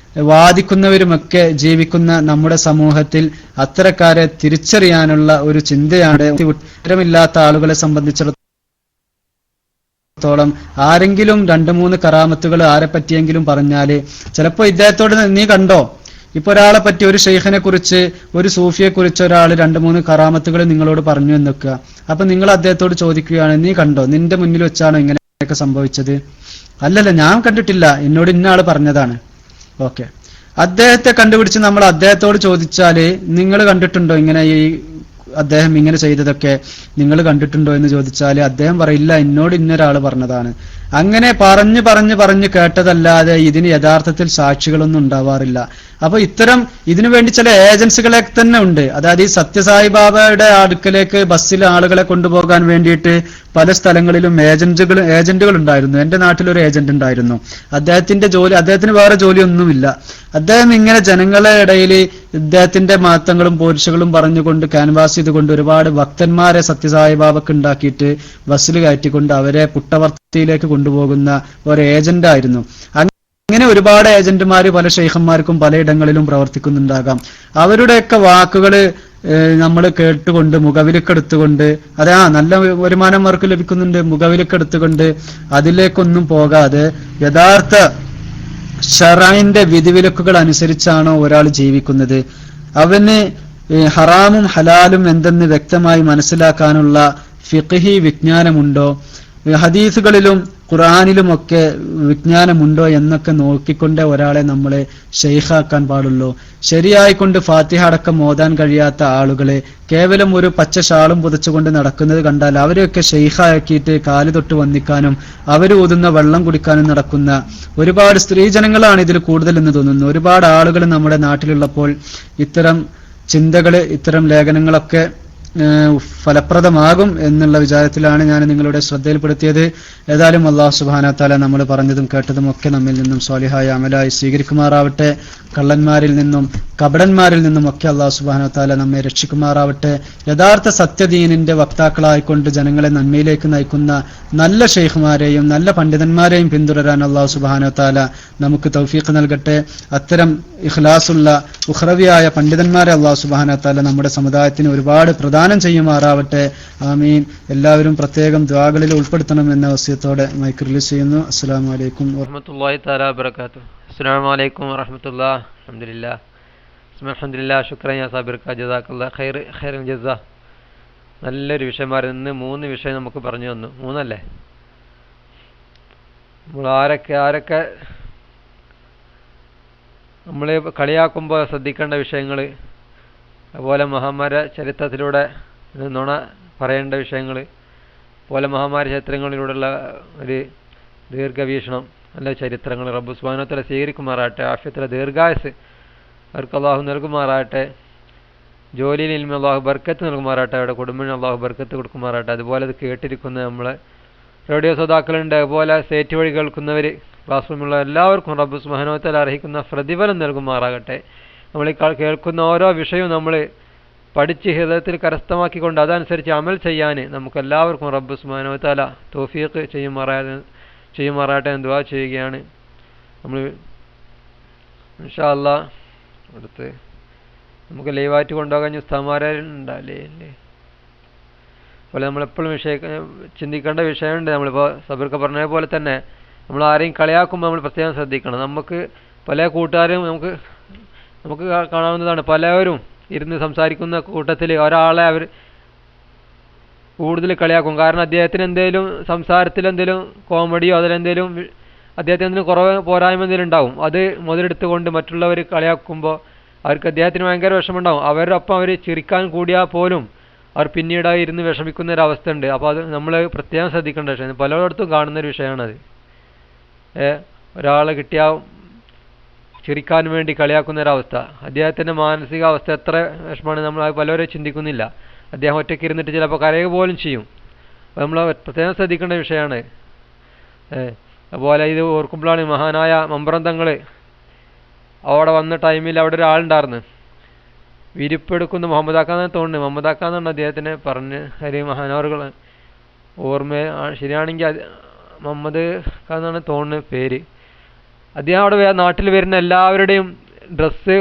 വാദിക്കുന്നവരുമൊക്കെ ജീവിക്കുന്ന നമ്മുടെ സമൂഹത്തിൽ അത്തരക്കാരെ തിരിച്ചറിയാനുള്ള ഒരു ചിന്തയാണ്. ഉത്തരമില്ലാത്ത ആളുകളെ സംബന്ധിച്ചിടത്തോളം ആരെങ്കിലും 2-3 കറാമത്തുകൾ ആരെ പറ്റിയെങ്കിലും പറഞ്ഞാല് ചിലപ്പോ ഇദ്ദേഹത്തോട് നീ കണ്ടോ, ഇപ്പൊ ഒരാളെ പറ്റി, ഒരു ഷെയ്ഖിനെ കുറിച്ച്, ഒരു സൂഫിയെ കുറിച്ച് ഒരാൾ 2-3 കറാമത്തുകൾ നിങ്ങളോട് പറഞ്ഞു എന്ന് വെക്കുക. അപ്പൊ നിങ്ങൾ അദ്ദേഹത്തോട് ചോദിക്കുകയാണ്, നീ കണ്ടോ, നിന്റെ മുന്നിൽ വെച്ചാണോ ഇങ്ങനെയൊക്കെ സംഭവിച്ചത്? അല്ലല്ല, ഞാൻ കണ്ടിട്ടില്ല, എന്നോട് ഇന്ന ആള് പറഞ്ഞതാണ്. ഓക്കെ, അദ്ദേഹത്തെ കണ്ടുപിടിച്ച് നമ്മൾ അദ്ദേഹത്തോട് ചോദിച്ചാല് നിങ്ങൾ കണ്ടിട്ടുണ്ടോ ഇങ്ങനെ, ഈ അദ്ദേഹം ഇങ്ങനെ ചെയ്തതൊക്കെ നിങ്ങൾ കണ്ടിട്ടുണ്ടോ എന്ന് ചോദിച്ചാല് അദ്ദേഹം പറയില്ല, എന്നോട് ഇന്നൊരാള് പറഞ്ഞതാണ്. അങ്ങനെ പറഞ്ഞു കേട്ടതല്ലാതെ ഇതിന് യഥാർത്ഥത്തിൽ സാക്ഷികളൊന്നും ഉണ്ടാവാറില്ല. അപ്പൊ ഇതിനു വേണ്ടി ചില ഏജൻസികളെ തന്നെ ഉണ്ട്. അതായത് ഈ സത്യസായി ബാബയുടെ അടുക്കലേക്ക് ബസ്സിൽ ആളുകളെ കൊണ്ടുപോകാൻ വേണ്ടിയിട്ട് പല സ്ഥലങ്ങളിലും ഏജന്റുകൾ ഉണ്ടായിരുന്നു. എന്റെ നാട്ടിലൊരു ഏജന്റ് ഉണ്ടായിരുന്നു. അദ്ദേഹത്തിന് വേറെ ജോലിയൊന്നുമില്ല. അദ്ദേഹം ഇങ്ങനെ ജനങ്ങളെ ഇടയിൽ ഇദ്ദേഹത്തിന്റെ മഹത്വങ്ങളും പോരിശകളും പറഞ്ഞുകൊണ്ട് ക്യാൻവാസ് ചെയ്തുകൊണ്ട് ഒരുപാട് ഭക്തന്മാരെ സത്യസായി ബാബക്ക് ഉണ്ടാക്കിയിട്ട് ബസ്സിൽ കയറ്റിക്കൊണ്ട് അവരെ പുട്ടവർത്തിയിലേക്ക് കൊണ്ടുപോകുന്ന ഒരു ഏജന്റ് ആയിരുന്നു. അങ്ങനെ ഒരുപാട് ഏജന്റുമാര് പല ഷെയ്ഖന്മാർക്കും പലയിടങ്ങളിലും പ്രവർത്തിക്കുന്നുണ്ടാകാം. അവരുടെയൊക്കെ വാക്കുകള് നമ്മൾ കേട്ടുകൊണ്ട് മുഖവിലക്കെടുത്തുകൊണ്ട് നല്ല വരുമാനം അവർക്ക് ലഭിക്കുന്നുണ്ട്, മുഖവിലക്കെടുത്തുകൊണ്ട് അതിലേക്കൊന്നും പോകാതെ യഥാർത്ഥ ശറഈന്റെ വിധിവിലക്കുകൾ അനുസരിച്ചാണോ ഒരാൾ ജീവിക്കുന്നത്, അവന് ഹറാമും ഹലാലും എന്തെന്ന് വ്യക്തമായി മനസ്സിലാക്കാനുള്ള ഫിഖ്ഹി വിജ്ഞാനമുണ്ടോ, ഹദീസുകളിലും ഖുർആനിലുമൊക്കെ വിജ്ഞാനമുണ്ടോ എന്നൊക്കെ നോക്കിക്കൊണ്ട് ഒരാളെ നമ്മളെ ഷെയ്ഖാക്കാൻ പാടുള്ളൂ. ശരിയായിക്കൊണ്ട് ഫാത്തിഹ അടക്കം ഓതാൻ കഴിയാത്ത ആളുകളെ കേവലം ഒരു പച്ച ഷാളും പുതച്ചുകൊണ്ട് നടക്കുന്നത് കണ്ടാൽ അവരെയൊക്കെ ഷെയ്ഖാക്കിയിട്ട് കാല് തൊട്ട് വന്ദിക്കാനും അവർ ഊതുന്ന വെള്ളം കുടിക്കാനും നടക്കുന്ന ഒരുപാട് സ്ത്രീജനങ്ങളാണ് ഇതിൽ കൂടുതൽ എന്ന് തോന്നുന്നു. ഒരുപാട് ആളുകൾ നമ്മുടെ നാട്ടിലുള്ളപ്പോൾ ഇത്തരം ചിന്തകള്, ഇത്തരം ലേഖനങ്ങളൊക്കെ ഫലപ്രദമാകും എന്നുള്ള വിചാരത്തിലാണ് ഞാൻ നിങ്ങളുടെ ശ്രദ്ധയിൽപ്പെടുത്തിയത്. ഏതായാലും അല്ലാഹു സുബ്ഹാനഹു വ തആല നമ്മൾ പറഞ്ഞതും കേട്ടതും ഒക്കെ നമ്മിൽ നിന്നും സ്വാലിഹായ അമലായി സ്വീകരിക്കുമാറാവട്ടെ. കള്ളന്മാരിൽ നിന്നും കപടന്മാരിൽ നിന്നും ഒക്കെ അല്ലാഹു സുബ്ഹാനഹു വ തആല നമ്മെ രക്ഷിക്കുമാറാവട്ടെ. യഥാർത്ഥ സത്യദീനിന്റെ വക്താക്കളായിക്കൊണ്ട് ജനങ്ങളെ നന്മയിലേക്ക് നയിക്കുന്ന നല്ല ഷെയ്ഖുമാരെയും നല്ല പണ്ഡിതന്മാരെയും പിന്തുടരാൻ അല്ലാഹു സുബ്ഹാനഹു വ തആല നമുക്ക് തൗഫീഖ് നൽകട്ടെ. അത്തരം ഇഖ്ലാസുള്ള ഉഖ്റവിയായ പണ്ഡിതന്മാരെ അല്ലാഹു സുബ്ഹാനഹു വ തആല നമ്മുടെ സമുദായത്തിന് ഒരുപാട് പ്രദാനം ചെയ്യുമാറാവട്ടെ. ആമീൻ. എല്ലാവരും പ്രത്യേകം ദുആകളിൽ ഉൾപ്പെടുത്തണമെന്ന വസിയത്തോടെ മൈക്ക് റിലീസ് ചെയ്യുന്നു. അസ്സലാമു അലൈക്കും വറഹ്മത്തുള്ളാഹി തആല വബറകാതുഹു. അസ്സലാമു അലൈക്കും വറഹ്മത്തുള്ളാഹി. അൽഹംദുലില്ലാഹ് അൽഹംദുലില്ലാഹ് ശുക്രൻ യാ സാബിർക ജസാക്കല്ലാഹ് ഖൈറൻ ജസാ. നല്ലൊരു വിഷയമായിരുന്നു. ഇന്ന് 3 വിഷയം നമുക്ക് പറഞ്ഞു തന്നു. 3 അല്ലേ? നമ്മൾ ആരൊക്കെ നമ്മൾ കളിയാക്കുമ്പോൾ ശ്രദ്ധിക്കേണ്ട വിഷയങ്ങൾ, അതുപോലെ മഹാന്മാരെ ചരിത്രത്തിലൂടെ നുണ പറയേണ്ട വിഷയങ്ങൾ, അതുപോലെ മഹാന്മാര ചരിത്രങ്ങളിലൂടെയുള്ള ഒരു ദീർഘവീക്ഷണം, നല്ല ചരിത്രങ്ങൾ റബ്ബ് സുബ്ഹാനഹു വ തആല സ്വീകരിക്കുമാറാകട്ടെ. ആഫിയത്തിലെ ദീർഘായുസ് അവർക്ക് അള്ളാഹു നൽകുമാറാകട്ടെ. ജോലിയിൽ ഇൽമിൽ അള്ളാഹു ബർക്കത്ത് നൽകുമാറാകട്ടെ. അവരുടെ കുടുംബത്തിന് അള്ളാഹു ബർക്കത്ത് കൊടുക്കുമാറാകട്ടെ. അതുപോലെ അത് കേട്ടിരിക്കുന്ന നമ്മളെ റേഡിയോ ശ്രോതാക്കളുണ്ട്, അതുപോലെ സേറ്റ് വഴി കേൾക്കുന്നവർ, ക്ലാസ് റൂമിലുള്ള എല്ലാവർക്കും റബ്ബ് സുബ്ഹാനഹു വ തആല അർഹിക്കുന്ന പ്രതിഫലം നൽകുമാറാകട്ടെ. നമ്മൾ ഈ കേൾക്കുന്ന ഓരോ വിഷയവും നമ്മൾ പഠിച്ച് ഹൃദയത്തിൽ കരസ്ഥമാക്കിക്കൊണ്ട് അതനുസരിച്ച് അമൽ ചെയ്യാൻ നമുക്കെല്ലാവർക്കും റബ്ബ് സുബ്ഹാനഹു വ തആല തൗഫീഖ് ചെയ്യുമാറാകട്ടെ എന്ന് ദുആ ചെയ്യുകയാണ്. നമ്മൾ ഇൻഷാ അല്ലാഹ് അടുത്ത് നമുക്ക് ലൈവായിട്ട് കൊണ്ടുപോകാൻ ഉസ്താദ്മാരുണ്ടാവില്ലേ? അതുപോലെ നമ്മളെപ്പോഴും ചിന്തിക്കേണ്ട വിഷയമുണ്ട്. നമ്മളിപ്പോൾ സബീർക്ക് പറഞ്ഞ പോലെ തന്നെ നമ്മൾ ആരെയും കളിയാക്കുമ്പോൾ നമ്മൾ പ്രത്യേകം ശ്രദ്ധിക്കണം. നമുക്ക് പല കൂട്ടുകാരും നമുക്ക് കാണാവുന്നതാണ്. പലവരും ഇരുന്ന് സംസാരിക്കുന്ന കൂട്ടത്തിൽ ഒരാളെ അവർ കൂടുതൽ കളിയാക്കും. കാരണം അദ്ദേഹത്തിന് എന്തെങ്കിലും സംസാരത്തിൽ എന്തെങ്കിലും കോമഡിയോ അതിലെന്തെങ്കിലും അദ്ദേഹത്തിന് എന്തെങ്കിലും കുറവ് പോരായ്മ എന്തെങ്കിലും ഉണ്ടാവും. അത് മുതലെടുത്തുകൊണ്ട് മറ്റുള്ളവർ കളിയാക്കുമ്പോൾ അവർക്ക് അദ്ദേഹത്തിന് ഭയങ്കര വിഷമമുണ്ടാവും. അവരുടെ ഒപ്പം അവർ ചിരിക്കാൻ കൂടിയാൽ പോലും അവർ പിന്നീട് ഇരുന്ന് വിഷമിക്കുന്ന ഒരു അവസ്ഥ ഉണ്ട്. അപ്പോൾ അത് നമ്മൾ പ്രത്യേകം ശ്രദ്ധിക്കേണ്ട വിഷയം, പലയിടത്തും കാണുന്നൊരു വിഷയമാണത്. ഒരാളെ കിട്ടിയാൽ ചിരിക്കാൻ വേണ്ടി കളിയാക്കുന്നൊരവസ്ഥ, അദ്ദേഹത്തിൻ്റെ മാനസികാവസ്ഥ എത്ര വിഷമമാണ് നമ്മൾ പലരും ചിന്തിക്കുന്നില്ല. അദ്ദേഹം ഒറ്റയ്ക്ക് ഇരുന്നിട്ട് ചിലപ്പോൾ കരയുക പോലും ചെയ്യും. അപ്പോൾ നമ്മൾ പ്രത്യേകം ശ്രദ്ധിക്കേണ്ട വിഷയമാണ്. അതുപോലെ ഇത് ഓർക്കുമ്പോഴാണ് മഹാനായ മമ്പ്രന്തങ്ങൾ അവിടെ വന്ന ടൈമിൽ അവിടെ ഒരാളുണ്ടായിരുന്നു, വിരിപ്പെടുക്കുന്ന മുഹമ്മദാക്കാന്നാണ് തോന്നുന്നത്. മുഹമ്മദാക്കാന്നാണ് അദ്ദേഹത്തിനെ പറഞ്ഞ് ഹരി മഹാനവറുകൾ ഓർമ്മ ശരിയാണെങ്കിൽ മുഹമ്മദ് ഖാന്നാണ് തോന്നുന്നത് പേര്. അദ്ദേഹം അവിടെ നാട്ടിൽ വരുന്ന എല്ലാവരുടെയും ഡ്രസ്സ്,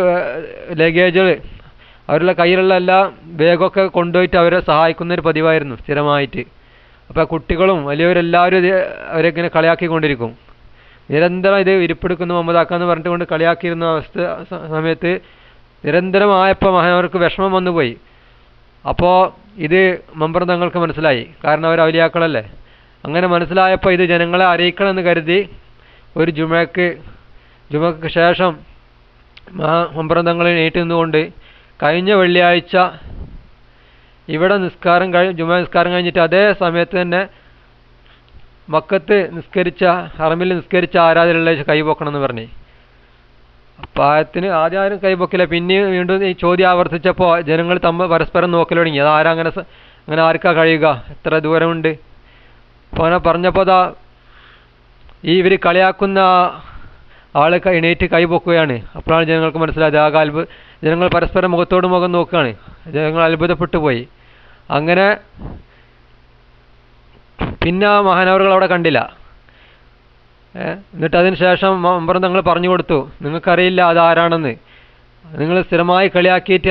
ലഗേജുകൾ, അവരുടെ കയ്യിലുള്ള എല്ലാ ബാഗൊക്കെ കൊണ്ടുപോയിട്ട് അവരെ സഹായിക്കുന്നൊരു പതിവായിരുന്നു സ്ഥിരമായിട്ട്. അപ്പോൾ കുട്ടികളും വലിയവരെല്ലാവരും അവരെ ഇങ്ങനെ കളിയാക്കിക്കൊണ്ടിരിക്കും. നിരന്തരം ഇത് ഇരിപ്പെടുക്കുന്ന മുഹമ്മദാക്കാന്ന് പറഞ്ഞിട്ട് കളിയാക്കിയിരുന്ന സമയത്ത് നിരന്തരമായപ്പോൾ മഹാനവർക്ക് വിഷമം വന്നുപോയി. അപ്പോൾ ഇത് മമ്പറം തങ്ങൾക്ക് മനസ്സിലായി, കാരണം അവർ ഔലിയാക്കളല്ലേ. അങ്ങനെ മനസ്സിലായപ്പോൾ ഇത് ജനങ്ങളെ അറിയിക്കണമെന്ന് കരുതി ഒരു ജുമക്ക് ശേഷം മമ്പറം തങ്ങൾ എണീറ്റ് നിന്നുകൊണ്ട് കഴിഞ്ഞ വെള്ളിയാഴ്ച ഇവിടെ ജുമാ നിസ്കാരം കഴിഞ്ഞിട്ട് അതേ സമയത്ത് തന്നെ മക്കത്ത് ഹറമിൽ നിസ്കരിച്ച ആരാധനയുള്ള കൈപൊക്കണം എന്ന് പറഞ്ഞു. പായത്തിന് ആദ്യം ആരും കൈപൊക്കില്ല. പിന്നെയും വീണ്ടും ഈ ചോദ്യം ആവർത്തിച്ചപ്പോൾ ജനങ്ങൾ പരസ്പരം നോക്കൽ തുടങ്ങി. അത് അങ്ങനെ ആർക്കാ കഴിയുക, എത്ര ദൂരമുണ്ട്. അപ്പോൾ അങ്ങനെ പറഞ്ഞപ്പോൾ ഇവർ കളിയാക്കുന്ന ആൾ എണീറ്റ് കൈപൊക്കുകയാണ്. അപ്പോഴാണ് ജനങ്ങൾക്ക് മനസ്സിലായത്. ജനങ്ങൾ പരസ്പരം മുഖത്തോട് മുഖം നോക്കുകയാണ്. ജനങ്ങൾ അത്ഭുതപ്പെട്ടു പോയി. അങ്ങനെ പിന്നെ മഹാനവറുകൾ അവിടെ കണ്ടില്ല. എന്നിട്ട് അതിന് ശേഷം മമ്പറം തങ്ങൾ പറഞ്ഞു കൊടുത്തു, നിങ്ങൾക്കറിയില്ല അതാരാണെന്ന്. നിങ്ങൾ സ്ഥിരമായി കളിയാക്കിയിട്ട്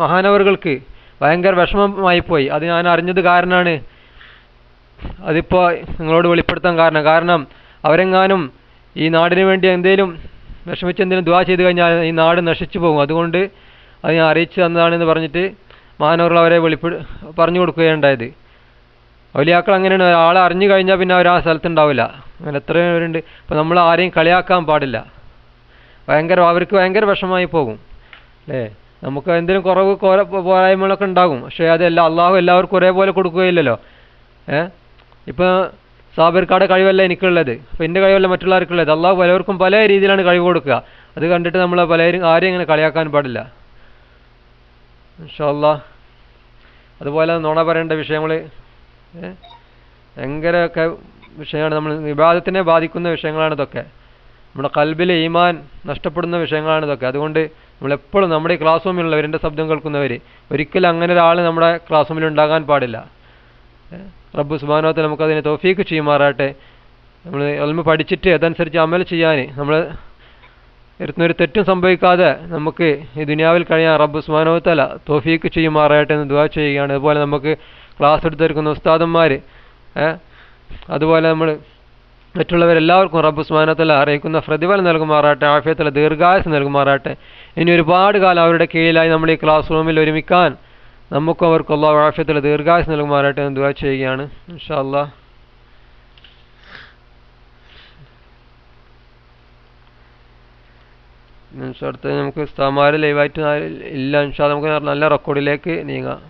മഹാനവറുകൾക്ക് ഭയങ്കര വിഷമമായിപ്പോയി. അത് ഞാൻ അറിഞ്ഞത് കാരണമാണ് അതിപ്പോൾ നിങ്ങളോട് വെളിപ്പെടുത്താൻ കാരണം അവരെങ്ങാനും ഈ നാടിന് വേണ്ടി എന്തെങ്കിലും വിഷമിച്ച് എന്തെങ്കിലും ദുആ ചെയ്ത് കഴിഞ്ഞാൽ ഈ നാട് നശിച്ചു പോകും. അതുകൊണ്ട് അത് ഞാൻ അറിയിച്ചു തന്നതാണെന്ന് പറഞ്ഞിട്ട് മഹാനവറുകൾ അവരെ പറഞ്ഞു കൊടുക്കുകയുണ്ടായത്. ഔലിയാക്കൾ അങ്ങനെയാണ്, ആളെ അറിഞ്ഞു കഴിഞ്ഞാൽ പിന്നെ അവർ ആ സ്ഥലത്തുണ്ടാവില്ല. അങ്ങനെ എത്രയോ പേരുണ്ട്. അപ്പോൾ നമ്മൾ ആരെയും കളിയാക്കാൻ പാടില്ല. അവർക്ക് ഭയങ്കര വിഷമമായി പോകും അല്ലേ. നമുക്ക് എന്തെങ്കിലും പോരായ്മകളൊക്കെ ഉണ്ടാകും. പക്ഷേ അതെല്ലാം അള്ളാഹു എല്ലാവർക്കും ഒരേപോലെ കൊടുക്കുകയില്ലല്ലോ. ഇപ്പോൾ സാബിർക്കാടെ കഴിവല്ല എനിക്കുള്ളത്, അപ്പോൾ എൻ്റെ കഴിവല്ല മറ്റുള്ളവർക്കുള്ളത്. അള്ളാഹു പലവർക്കും പല രീതിയിലാണ് കഴിവ് കൊടുക്കുക. അത് കണ്ടിട്ട് നമ്മൾ ആരെയും ഇങ്ങനെ കളിയാക്കാൻ പാടില്ല. ഇൻഷാ അല്ലാഹ്. അതുപോലെ നുണ പറയേണ്ട വിഷയങ്ങൾ ഭയങ്കരമൊക്കെ വിഷയമാണ്. നമ്മൾ ഇബാദത്തിനെ ബാധിക്കുന്ന വിഷയങ്ങളാണ് ഇതൊക്കെ. നമ്മുടെ ഖൽബിലെ ഈമാൻ നഷ്ടപ്പെടുന്ന വിഷയങ്ങളാണ് ഇതൊക്കെ. അതുകൊണ്ട് നമ്മളെപ്പോഴും നമ്മുടെ ഈ ക്ലാസ് റൂമിലുള്ളവർ, എൻ്റെ ശബ്ദം കേൾക്കുന്നവർ, ഒരിക്കലും അങ്ങനെ ഒരാൾ നമ്മുടെ ക്ലാസ് റൂമിൽ ഉണ്ടാകാൻ പാടില്ല. റബ്ബ് സുബ്ഹാനഹു വ തആല നമുക്കതിനെ തൗഫീക്ക് ചെയ്യുമാറാട്ടെ. നമ്മൾ ഇൽമ് പഠിച്ചിട്ട് അതനുസരിച്ച് അമൽ ചെയ്യാൻ, നമ്മൾ ഒരു തെറ്റും സംഭവിക്കാതെ നമുക്ക് ഈ ദുനിയാവിൽ കഴിയാൻ റബ്ബ് സുബ്ഹാനഹു വ തആല തൗഫീക്ക് ചെയ്യുമാറാട്ടെ എന്ന് ദുആ ചെയ്യുകയാണ്. അതുപോലെ നമുക്ക് ക്ലാസ് എടുത്തിരിക്കുന്ന ഉസ്താദന്മാർ, അതുപോലെ നമ്മൾ മറ്റുള്ളവരെല്ലാവർക്കും റബ്ബ് സുബ്ഹാനഹു വ തആല അറിയിക്കുന്ന പ്രതിഫലം നൽകുമാറാട്ടെ, ആഫിയത്തുള്ള ദീർഘായുസ്സ് നൽകുമാറാട്ടെ. ഇനി ഒരുപാട് കാലം അവരുടെ കീഴിലായി നമ്മൾ ഈ ക്ലാസ് റൂമിൽ ഒരുമിക്കാൻ നമുക്കും അവർക്കും അല്ലാഹു ആഫിയത്തുള്ള ദീർഘായുസ്സ് നൽകുമാറാട്ടെ എന്ന് ദുആ ചെയ്യുകയാണ്. ഇൻഷാ അല്ലാഹ്. അടുത്ത് നമുക്ക് ഉസ്താദുമാർ ലൈവായിട്ട് ഇല്ല. ഇൻഷാ അല്ലാഹ് നമുക്ക് നല്ല റെക്കോർഡിലേക്ക് നീങ്ങാം.